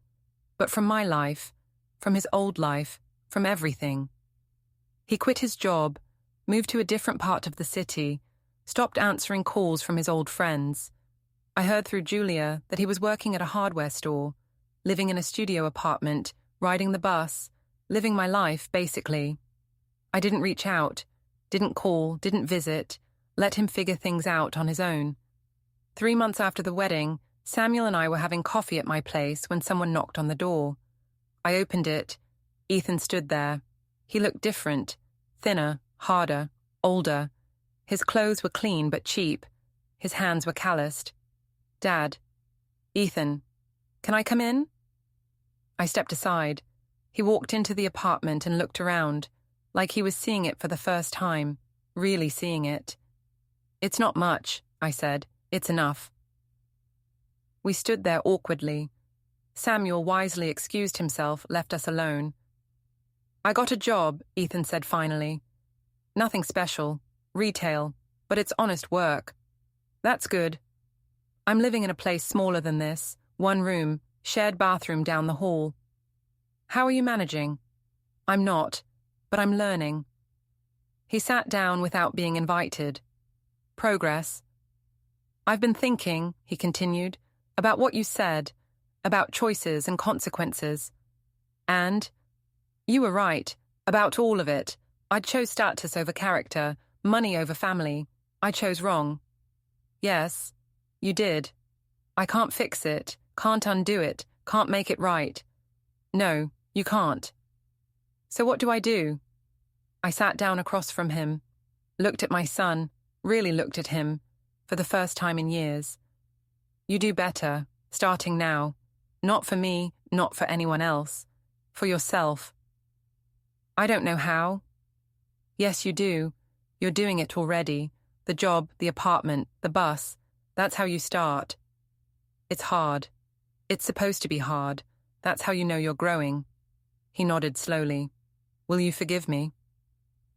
[SPEAKER 1] but from my life, from his old life, from everything. He quit his job, moved to a different part of the city, stopped answering calls from his old friends. I heard through Julia that he was working at a hardware store, living in a studio apartment, riding the bus, living my life, basically. I didn't reach out, didn't call, didn't visit, let him figure things out on his own. 3 months after the wedding, Samuel and I were having coffee at my place when someone knocked on the door. I opened it. Ethan stood there. He looked different, thinner, harder, older. His clothes were clean but cheap. His hands were calloused. Dad. Ethan. Can I come in? I stepped aside. He walked into the apartment and looked around, like he was seeing it for the first time, really seeing it. It's not much, I said. It's enough. We stood there awkwardly. Samuel wisely excused himself, left us alone. I got a job, Ethan said finally. Nothing special, retail, but it's honest work. That's good. I'm living in a place smaller than this, 1 room, shared bathroom down the hall. How are you managing? I'm not, but I'm learning. He sat down without being invited. Progress. I've been thinking, he continued, about what you said, about choices and consequences. And you were right, about all of it. I chose status over character, money over family. I chose wrong. Yes, you did. I can't fix it, can't undo it, can't make it right. No, you can't. So what do I do? I sat down across from him, looked at my son, really looked at him, for the first time in years. You do better, starting now. Not for me, not for anyone else. For yourself. I don't know how. Yes, you do. You're doing it already. The job, the apartment, the bus. That's how you start. It's hard. It's supposed to be hard. That's how you know you're growing. He nodded slowly. Will you forgive me?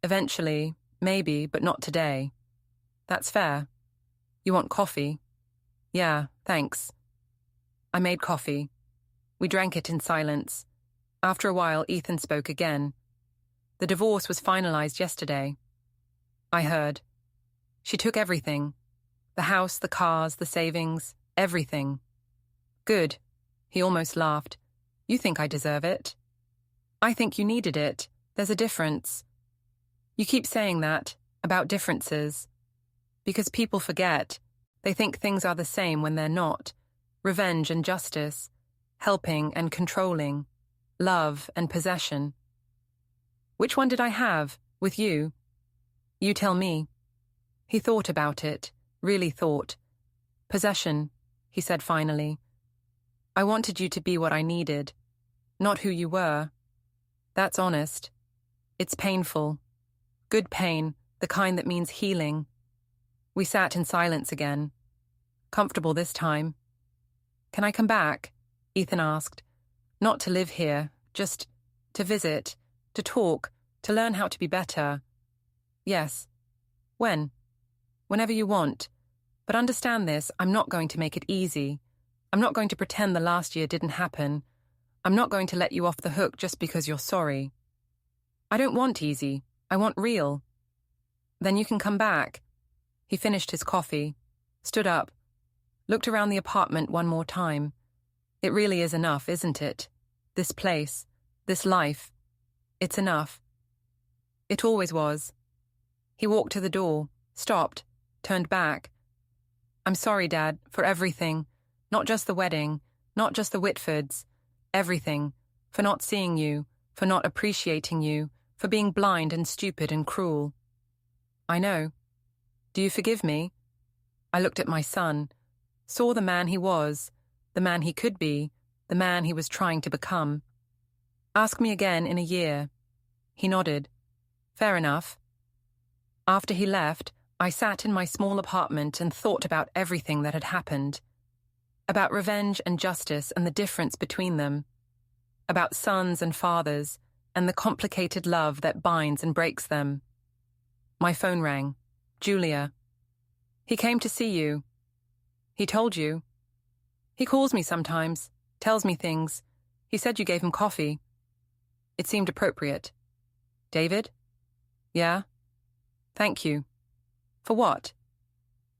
[SPEAKER 1] Eventually, maybe, but not today. That's fair. You want coffee? Yeah, thanks. I made coffee. We drank it in silence. After a while, Ethan spoke again. The divorce was finalized yesterday. I heard. She took everything. The house, the cars, the savings, everything. Good. He almost laughed. You think I deserve it? I think you needed it. There's a difference. You keep saying that, about differences. Because people forget. They think things are the same when they're not. Revenge and justice. Helping and controlling. Love and possession. Which one did I have, with you? You tell me. He thought about it, really thought. Possession, he said finally. I wanted you to be what I needed, not who you were. That's honest. It's painful. Good pain, the kind that means healing. We sat in silence again. Comfortable this time. Can I come back? Ethan asked. Not to live here, just to visit, to talk, to learn how to be better. Yes. When? Whenever you want. But understand this, I'm not going to make it easy. I'm not going to pretend the last year didn't happen. I'm not going to let you off the hook just because you're sorry. I don't want easy. I want real. Then you can come back. He finished his coffee, stood up, looked around the apartment one more time. It really is enough, isn't it? This place, this life. It's enough. It always was. He walked to the door, stopped, turned back. I'm sorry, Dad, for everything. Not just the wedding, not just the Whitfords. Everything. For not seeing you, for not appreciating you, for being blind and stupid and cruel. I know. Do you forgive me? I looked at my son, saw the man he was, the man he could be, the man he was trying to become. Ask me again in a year. He nodded. Fair enough. After he left, I sat in my small apartment and thought about everything that had happened. About revenge and justice and the difference between them. About sons and fathers and the complicated love that binds and breaks them. My phone rang. Julia. He came to see you. He told you. He calls me sometimes, tells me things. He said you gave him coffee. It seemed appropriate. David? Yeah? Thank you. For what?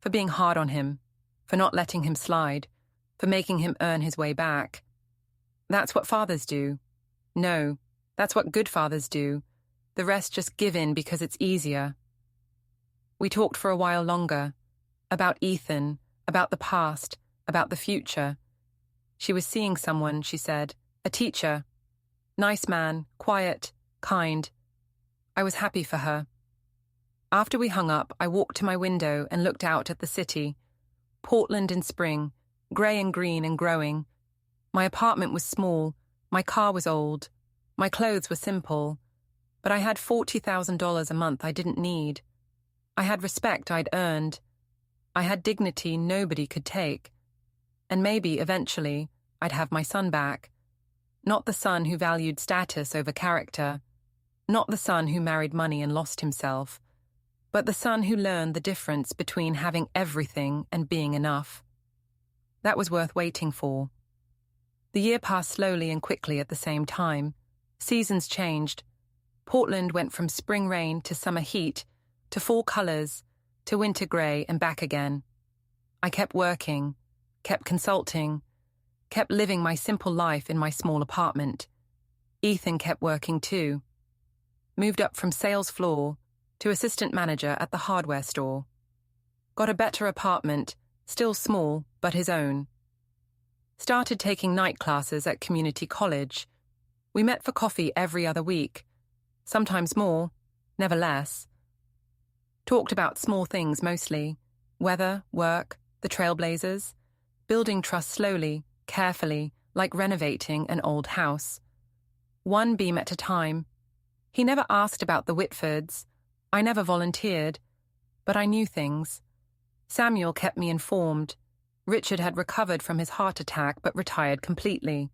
[SPEAKER 1] For being hard on him, for not letting him slide, for making him earn his way back. That's what fathers do. No, that's what good fathers do. The rest just give in because it's easier. We talked for a while longer. About Ethan, about the past, about the future. She was seeing someone, she said. A teacher. Nice man, quiet, kind. I was happy for her. After we hung up, I walked to my window and looked out at the city. Portland in spring, grey and green and growing. My apartment was small, my car was old, my clothes were simple, but I had $40,000 a month I didn't need. I had respect I'd earned. I had dignity nobody could take. And maybe, eventually, I'd have my son back. Not the son who valued status over character, not the son who married money and lost himself, but the son who learned the difference between having everything and being enough. That was worth waiting for. The year passed slowly and quickly at the same time. Seasons changed. Portland went from spring rain to summer heat, to fall colours, to winter grey and back again. I kept working, kept consulting, kept living my simple life in my small apartment. Ethan kept working too. Moved up from sales floor to assistant manager at the hardware store. Got a better apartment, still small, but his own. Started taking night classes at community college. We met for coffee every other week. Sometimes more, never less. Talked about small things mostly. Weather, work, the trailblazers. Building trust slowly, carefully, like renovating an old house. One beam at a time. He never asked about the Whitfords. I never volunteered. But I knew things. Samuel kept me informed. Richard had recovered from his heart attack but retired completely.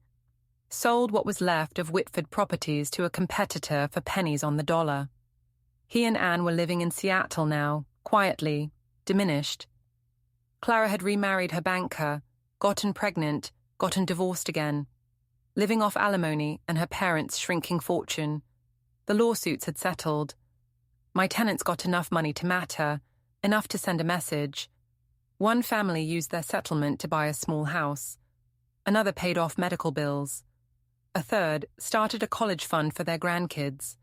[SPEAKER 1] Sold what was left of Whitford properties to a competitor for pennies on the dollar. He and Anne were living in Seattle now, quietly, diminished. Clara had remarried her banker, gotten pregnant, gotten divorced again. Living off alimony and her parents' shrinking fortune. The lawsuits had settled. My tenants got enough money to matter, enough to send a message. One family used their settlement to buy a small house. Another paid off medical bills. A third started a college fund for their grandkids.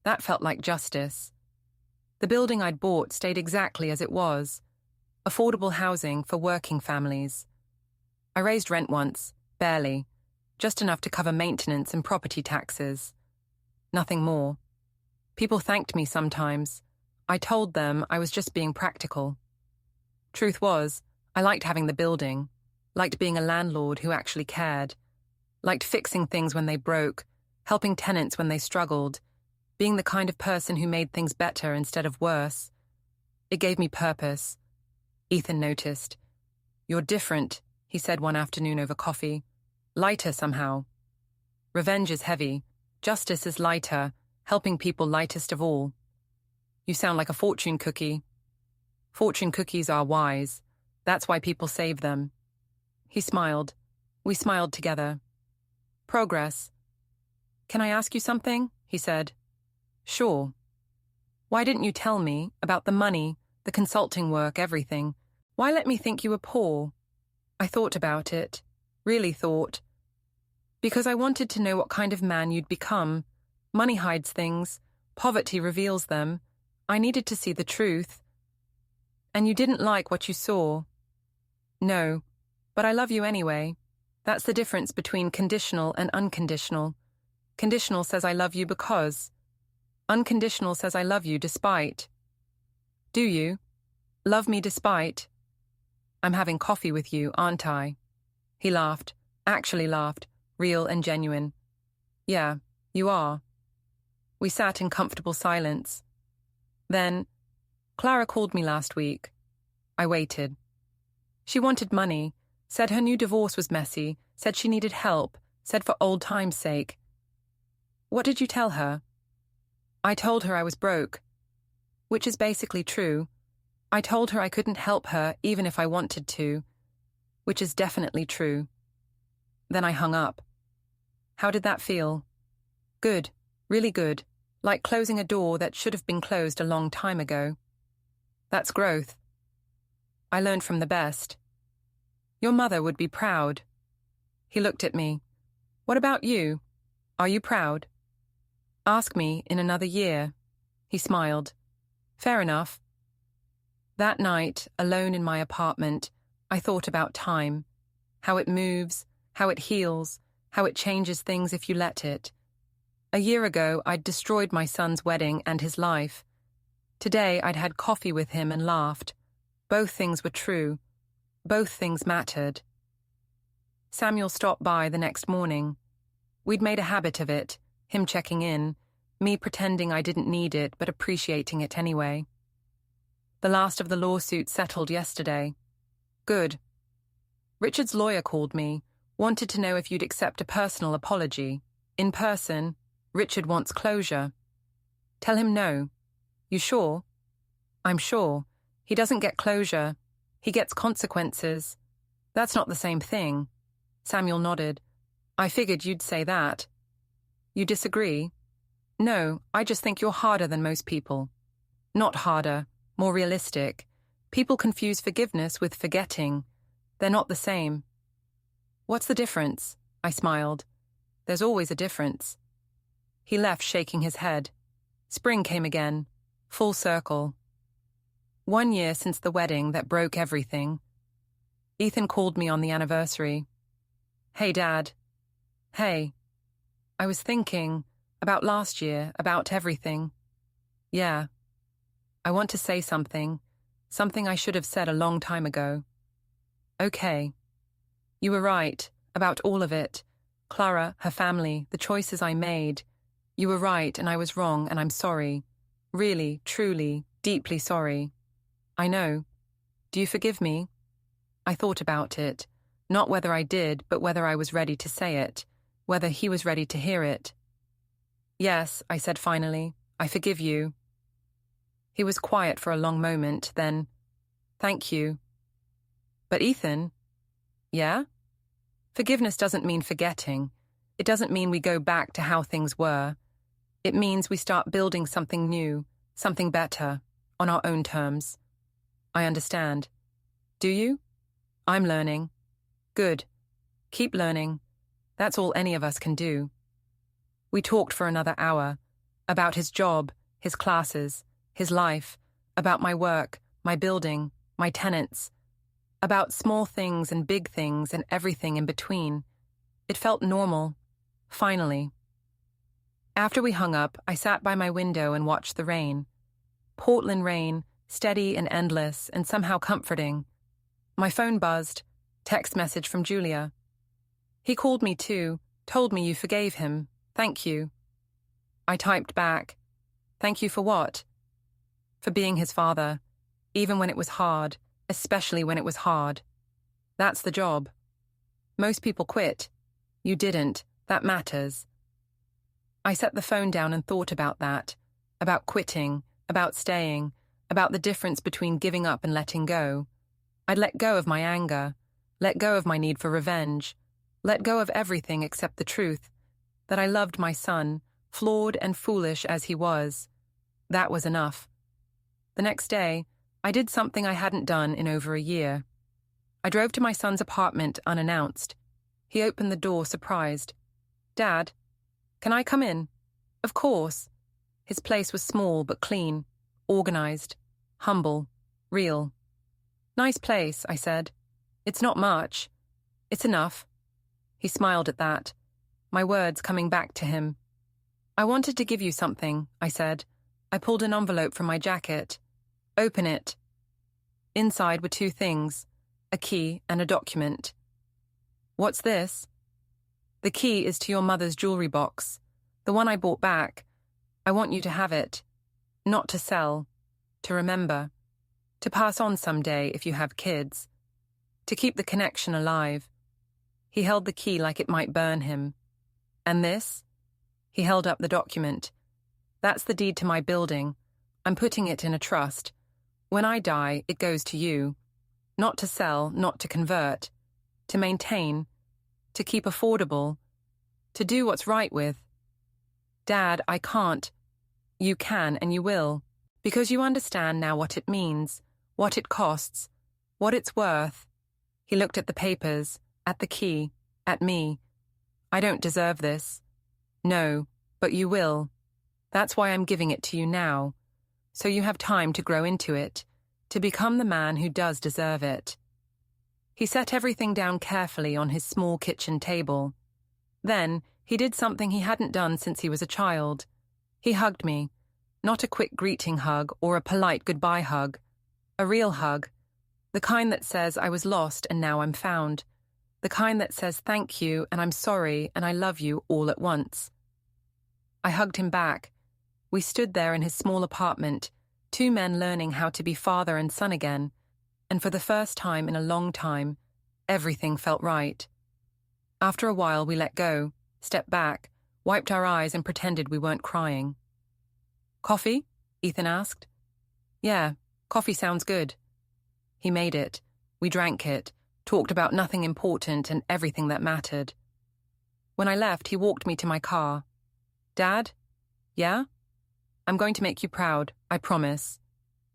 [SPEAKER 1] That felt like justice. The building I'd bought stayed exactly as it was. Affordable housing for working families. I raised rent once, barely, just enough to cover maintenance and property taxes. Nothing more. People thanked me sometimes. I told them I was just being practical. Truth was, I liked having the building, liked being a landlord who actually cared, liked fixing things when they broke, helping tenants when they struggled, being the kind of person who made things better instead of worse. It gave me purpose. Ethan noticed. "You're different," he said one afternoon over coffee. "Lighter somehow." Revenge is heavy. Justice is lighter, helping people lightest of all. "You sound like a fortune cookie." "Fortune cookies are wise. That's why people save them." He smiled. We smiled together. "Progress." "Can I ask you something?" he said. "Sure." "Why didn't you tell me about the money, the consulting work, everything? Why let me think you were poor?" I thought about it. Really thought. Because I wanted to know what kind of man you'd become. Money hides things. Poverty reveals them. I needed to see the truth. And you didn't like what you saw. No, but I love you anyway. That's the difference between conditional and unconditional. Conditional says I love you because. Unconditional says I love you despite. Do you? Love me despite? I'm having coffee with you, aren't I? He laughed, actually laughed, real and genuine. Yeah, you are. We sat in comfortable silence. Then, Clara called me last week. I waited. She wanted money, said her new divorce was messy, said she needed help, said for old time's sake. What did you tell her? I told her I was broke, which is basically true. I told her I couldn't help her even if I wanted to, which is definitely true. Then I hung up. How did that feel? Good, really good, like closing a door that should have been closed a long time ago. That's growth. I learned from the best. Your mother would be proud. He looked at me. What about you? Are you proud? Ask me in another year. He smiled. Fair enough. That night, alone in my apartment, I thought about time, how it moves, how it heals, how it changes things if you let it. A year ago, I'd destroyed my son's wedding and his life. Today, I'd had coffee with him and laughed. Both things were true. Both things mattered. Samuel stopped by the next morning. We'd made a habit of it, him checking in, me pretending I didn't need it but appreciating it anyway. The last of the lawsuits settled yesterday. Good. Richard's lawyer called me, wanted to know if you'd accept a personal apology. In person, Richard wants closure. Tell him no. You sure? I'm sure. He doesn't get closure. He gets consequences. That's not the same thing. Samuel nodded. I figured you'd say that. You disagree? No, I just think you're harder than most people. Not harder, more realistic. People confuse forgiveness with forgetting. They're not the same. What's the difference? I smiled. There's always a difference. He left shaking his head. Spring came again, full circle. 1 year since the wedding that broke everything. Ethan called me on the anniversary. Hey, Dad. Hey. I was thinking about last year, about everything. Yeah. I want to say something I should have said a long time ago. Okay. You were right about all of it. Clara, her family, the choices I made. You were right and I was wrong and I'm sorry. Really, truly, deeply sorry. I know. Do you forgive me? I thought about it. Not whether I did, but whether I was ready to say it. Whether he was ready to hear it. Yes, I said finally. I forgive you. He was quiet for a long moment, then, thank you. But Ethan? Yeah? Forgiveness doesn't mean forgetting. It doesn't mean we go back to how things were. It means we start building something new, something better, on our own terms. I understand. Do you? I'm learning. Good. Keep learning. That's all any of us can do. We talked for another hour, about his job, his classes, his life, about my work, my building, my tenants, about small things and big things and everything in between. It felt normal, finally. After we hung up, I sat by my window and watched the rain. Portland rain, steady and endless and somehow comforting. My phone buzzed, text message from Julia. He called me too, told me you forgave him. Thank you. I typed back, thank you for what? For being his father, even when it was hard, especially when it was hard. That's the job. Most people quit. You didn't. That matters. I set the phone down and thought about that, about quitting, about staying, about the difference between giving up and letting go. I'd let go of my anger, let go of my need for revenge, let go of everything except the truth, that I loved my son, flawed and foolish as he was. That was enough. The next day, I did something I hadn't done in over a year. I drove to my son's apartment unannounced. He opened the door surprised. Dad, can I come in? Of course. His place was small but clean, organized, humble, real. Nice place, I said. It's not much. It's enough. He smiled at that, my words coming back to him. I wanted to give you something, I said. I pulled an envelope from my jacket. Open it. Inside were two things, a key and a document. What's this? The key is to your mother's jewelry box, the one I bought back. I want you to have it. Not to sell, to remember, to pass on someday if you have kids, to keep the connection alive. He held the key like it might burn him. And this? He held up the document. That's the deed to my building. I'm putting it in a trust. When I die, it goes to you. Not to sell, not to convert. To maintain. To keep affordable. To do what's right with. Dad, I can't. You can and you will. Because you understand now what it means, what it costs, what it's worth. He looked at the papers, at the key, at me. I don't deserve this. No, but you will. That's why I'm giving it to you now. So you have time to grow into it, to become the man who does deserve it. He set everything down carefully on his small kitchen table. Then he did something he hadn't done since he was a child. He hugged me. Not a quick greeting hug or a polite goodbye hug. A real hug. The kind that says I was lost and now I'm found. The kind that says thank you and I'm sorry and I love you all at once. I hugged him back. We stood there in his small apartment, two men learning how to be father and son again, and for the first time in a long time, everything felt right. After a while, we let go, stepped back, wiped our eyes and pretended we weren't crying. "Coffee?" Ethan asked. "Yeah, coffee sounds good." He made it. We drank it, talked about nothing important and everything that mattered. When I left, he walked me to my car. "Dad? Yeah? I'm going to make you proud, I promise.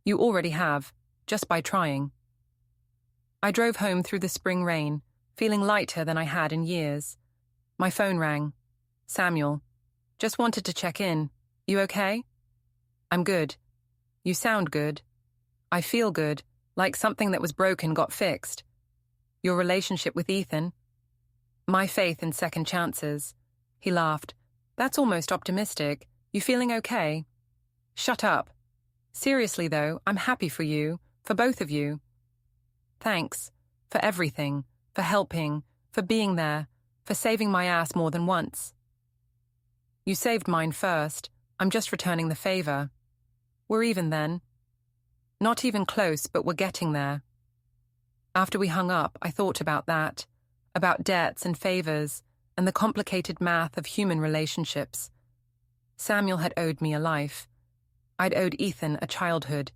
[SPEAKER 1] You already have, just by trying." I drove home through the spring rain, feeling lighter than I had in years. My phone rang. "Samuel. Just wanted to check in. You okay?" "I'm good. You sound good." "I feel good, like something that was broken got fixed." "Your relationship with Ethan?" "My faith in second chances." He laughed. "That's almost optimistic. You feeling okay?" "Shut up. Seriously though, I'm happy for you, for both of you." "Thanks. For everything. For helping. For being there. For saving my ass more than once." "You saved mine first. I'm just returning the favor." "We're even then." "Not even close, but we're getting there." After we hung up, I thought about that, about debts and favors, and the complicated math of human relationships. Samuel had owed me a life. I'd owed Ethan a childhood.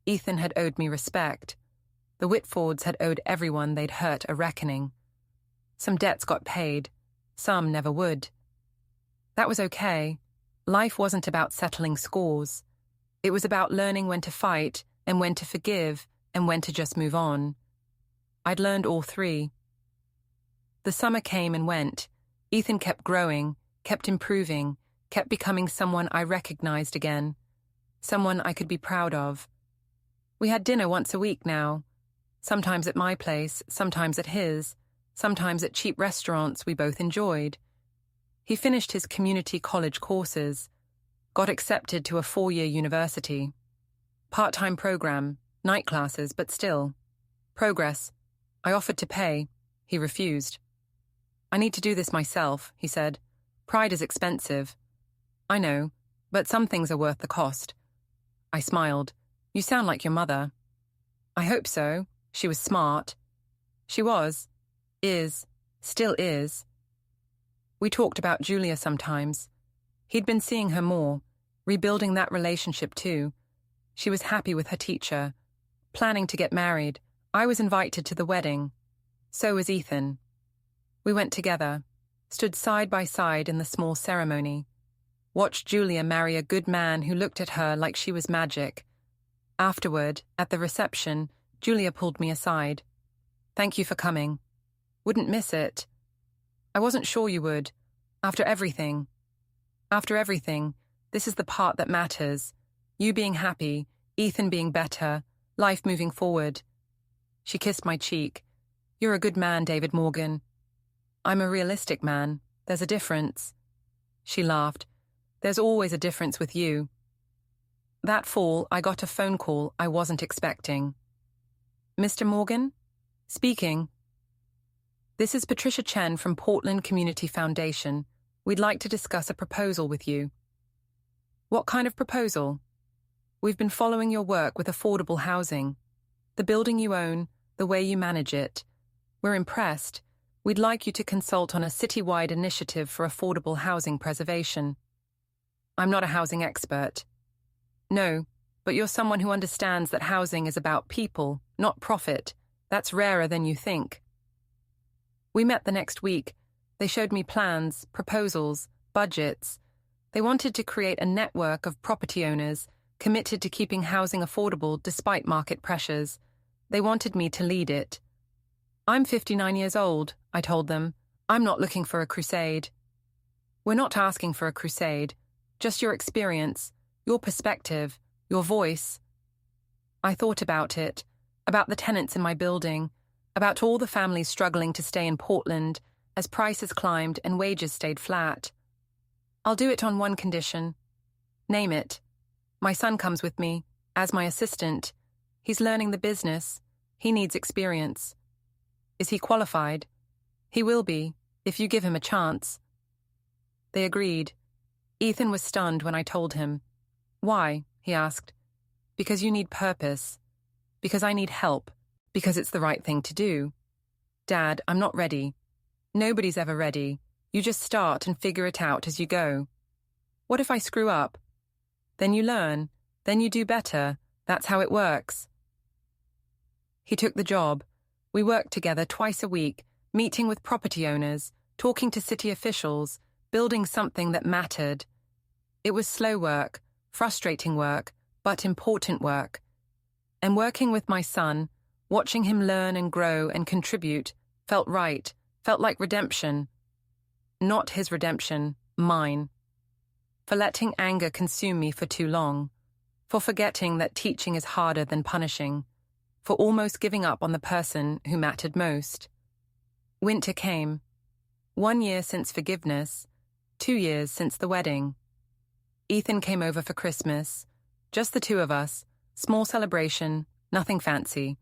[SPEAKER 1] Ethan had owed me respect. The Whitfords had owed everyone they'd hurt a reckoning. Some debts got paid, some never would. That was okay. Life wasn't about settling scores. It was about learning when to fight and when to forgive and when to just move on. I'd learned all three. The summer came and went. Ethan kept growing, kept improving, kept becoming someone I recognized again, someone I could be proud of. We had dinner once a week now, sometimes at my place, sometimes at his, sometimes at cheap restaurants we both enjoyed. He finished his community college courses, got accepted to a 4-year university. Part-time program, night classes, but still. Progress. I offered to pay. He refused. "I need to do this myself," he said. "Pride is expensive." "I know, but some things are worth the cost." I smiled. "You sound like your mother." "I hope so. She was smart." She was. Is. Still is. We talked about Julia sometimes. He'd been seeing her more, rebuilding that relationship too. She was happy with her teacher, planning to get married. I was invited to the wedding. So was Ethan. We went together, stood side by side in the small ceremony, watched Julia marry a good man who looked at her like she was magic. Afterward, at the reception, Julia pulled me aside. "Thank you for coming. Wouldn't miss it. I wasn't sure you would. After everything. After everything, this is the part that matters. You being happy, Ethan being better, life moving forward." She kissed my cheek. "You're a good man, David Morgan." "I'm a realistic man. There's a difference." She laughed. "There's always a difference with you." That fall, I got a phone call I wasn't expecting. "Mr. Morgan?" "Speaking." "This is Patricia Chen from Portland Community Foundation. We'd like to discuss a proposal with you." "What kind of proposal?" "We've been following your work with affordable housing. The building you own, the way you manage it. We're impressed. We'd like you to consult on a citywide initiative for affordable housing preservation." "I'm not a housing expert." "No, but you're someone who understands that housing is about people, not profit. That's rarer than you think." We met the next week. They showed me plans, proposals, budgets. They wanted to create a network of property owners committed to keeping housing affordable despite market pressures. They wanted me to lead it. "I'm 59 years old," I told them. "I'm not looking for a crusade." "We're not asking for a crusade. Just your experience, your perspective, your voice." I thought about it, about the tenants in my building, about all the families struggling to stay in Portland as prices climbed and wages stayed flat. "I'll do it on one condition." "Name it." "My son comes with me, as my assistant. He's learning the business. He needs experience." "Is he qualified?" He will be, if you give him a chance. They agreed. Ethan was stunned when I told him. Why? He asked. Because you need purpose. Because I need help. Because it's the right thing to do. Dad, I'm not ready. Nobody's ever ready. You just start and figure it out as you go. What if I screw up? Then you learn. Then you do better. That's how it works. He took the job. We worked together twice a week, meeting with property owners, talking to city officials, building something that mattered. It was slow work, frustrating work, but important work. And working with my son, watching him learn and grow and contribute, felt right, felt like redemption. Not his redemption, mine. For letting anger consume me for too long. For forgetting that teaching is harder than punishing. For almost giving up on the person who mattered most. Winter came. 1 year since forgiveness, 2 years since the wedding. Ethan came over for Christmas. Just the two of us, small celebration, nothing fancy.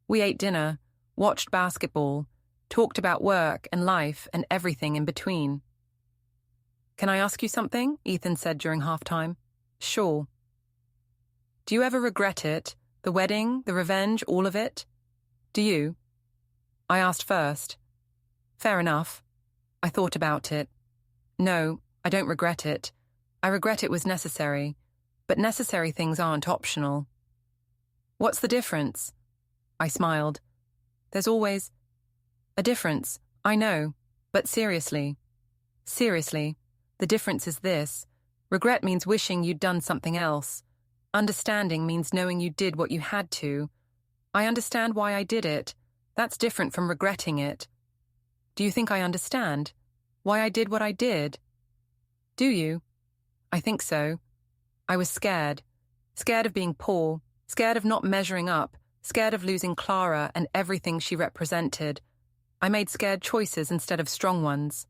[SPEAKER 1] We ate dinner, watched basketball, talked about work and life and everything in between. Can I ask you something? Ethan said during halftime. Sure. Do you ever regret it? The wedding, the revenge, all of it? Do you? I asked first. Fair enough. I thought about it. No, I don't regret it. I regret it was necessary, but necessary things aren't optional. What's the difference? I smiled. There's always a difference, I know, but seriously. Seriously, the difference is this. Regret means wishing you'd done something else. Understanding means knowing you did what you had to. I understand why I did it. That's different from regretting it. Do you think I understand? Why I did what I did? Do you? I think so. I was scared. Scared of being poor. Scared of not measuring up. Scared of losing Clara and everything she represented. I made scared choices instead of strong ones.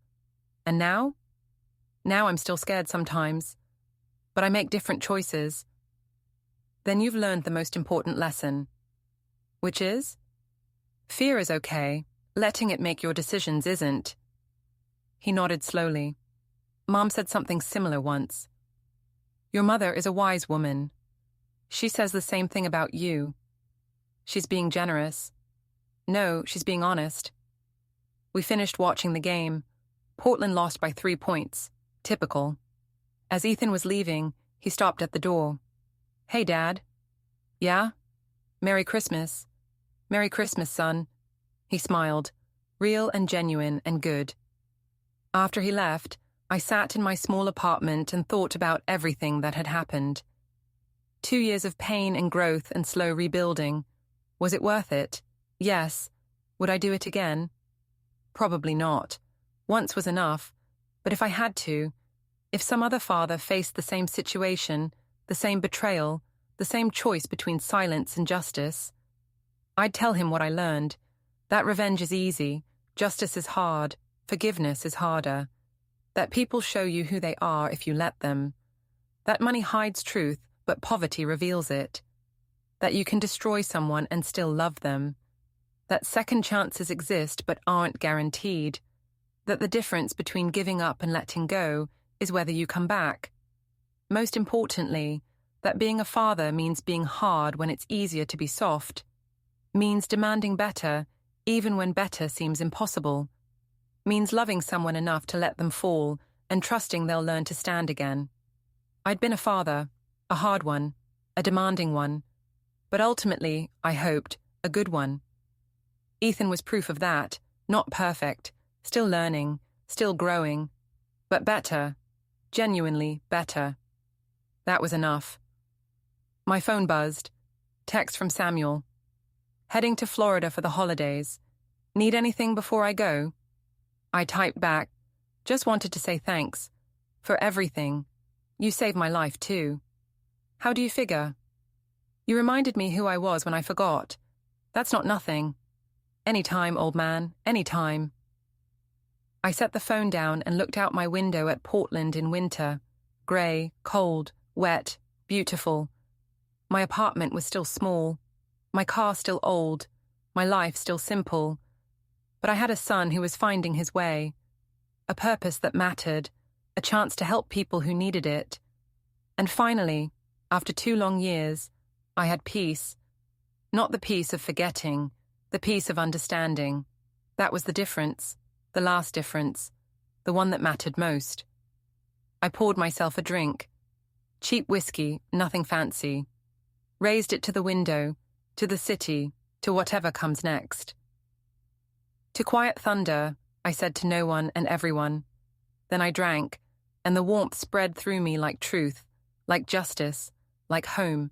[SPEAKER 1] And now? Now I'm still scared sometimes. But I make different choices. Then you've learned the most important lesson. Which is? Fear is okay. Letting it make your decisions isn't. He nodded slowly. Mom said something similar once. Your mother is a wise woman. She says the same thing about you. She's being generous. No, she's being honest. We finished watching the game. Portland lost by 3 points. Typical. As Ethan was leaving, he stopped at the door. Hey, Dad. Yeah? Merry Christmas. Merry Christmas, son. He smiled, real and genuine and good. After he left, I sat in my small apartment and thought about everything that had happened. 2 years of pain and growth and slow rebuilding. Was it worth it? Yes. Would I do it again? Probably not. Once was enough. But if I had to, if some other father faced the same situation, the same betrayal, the same choice between silence and justice, I'd tell him what I learned. That revenge is easy, justice is hard, forgiveness is harder. That people show you who they are if you let them. That money hides truth, but poverty reveals it. That you can destroy someone and still love them. That second chances exist but aren't guaranteed. That the difference between giving up and letting go is whether you come back. Most importantly, that being a father means being hard when it's easier to be soft. Means demanding better, even when better seems impossible. Means loving someone enough to let them fall and trusting they'll learn to stand again. I'd been a father, a hard one, a demanding one, but ultimately, I hoped, a good one. Ethan was proof of that, not perfect, still learning, still growing, but better, genuinely better. That was enough. My phone buzzed. Text from Samuel. Heading to Florida for the holidays. Need anything before I go? I typed back. Just wanted to say thanks. For everything. You saved my life too. How do you figure? You reminded me who I was when I forgot. That's not nothing. Any time, old man, any time. I set the phone down and looked out my window at Portland in winter. Grey, cold, wet, beautiful. My apartment was still small. My car still old. My life still simple. But I had a son who was finding his way, a purpose that mattered, a chance to help people who needed it. And finally, after 2 long years, I had peace. Not the peace of forgetting, the peace of understanding. That was the difference, the last difference, the one that mattered most. I poured myself a drink. Cheap whiskey, nothing fancy. Raised it to the window, to the city, to whatever comes next. To quiet thunder, I said to no one and everyone. Then I drank, and the warmth spread through me like truth, like justice, like home.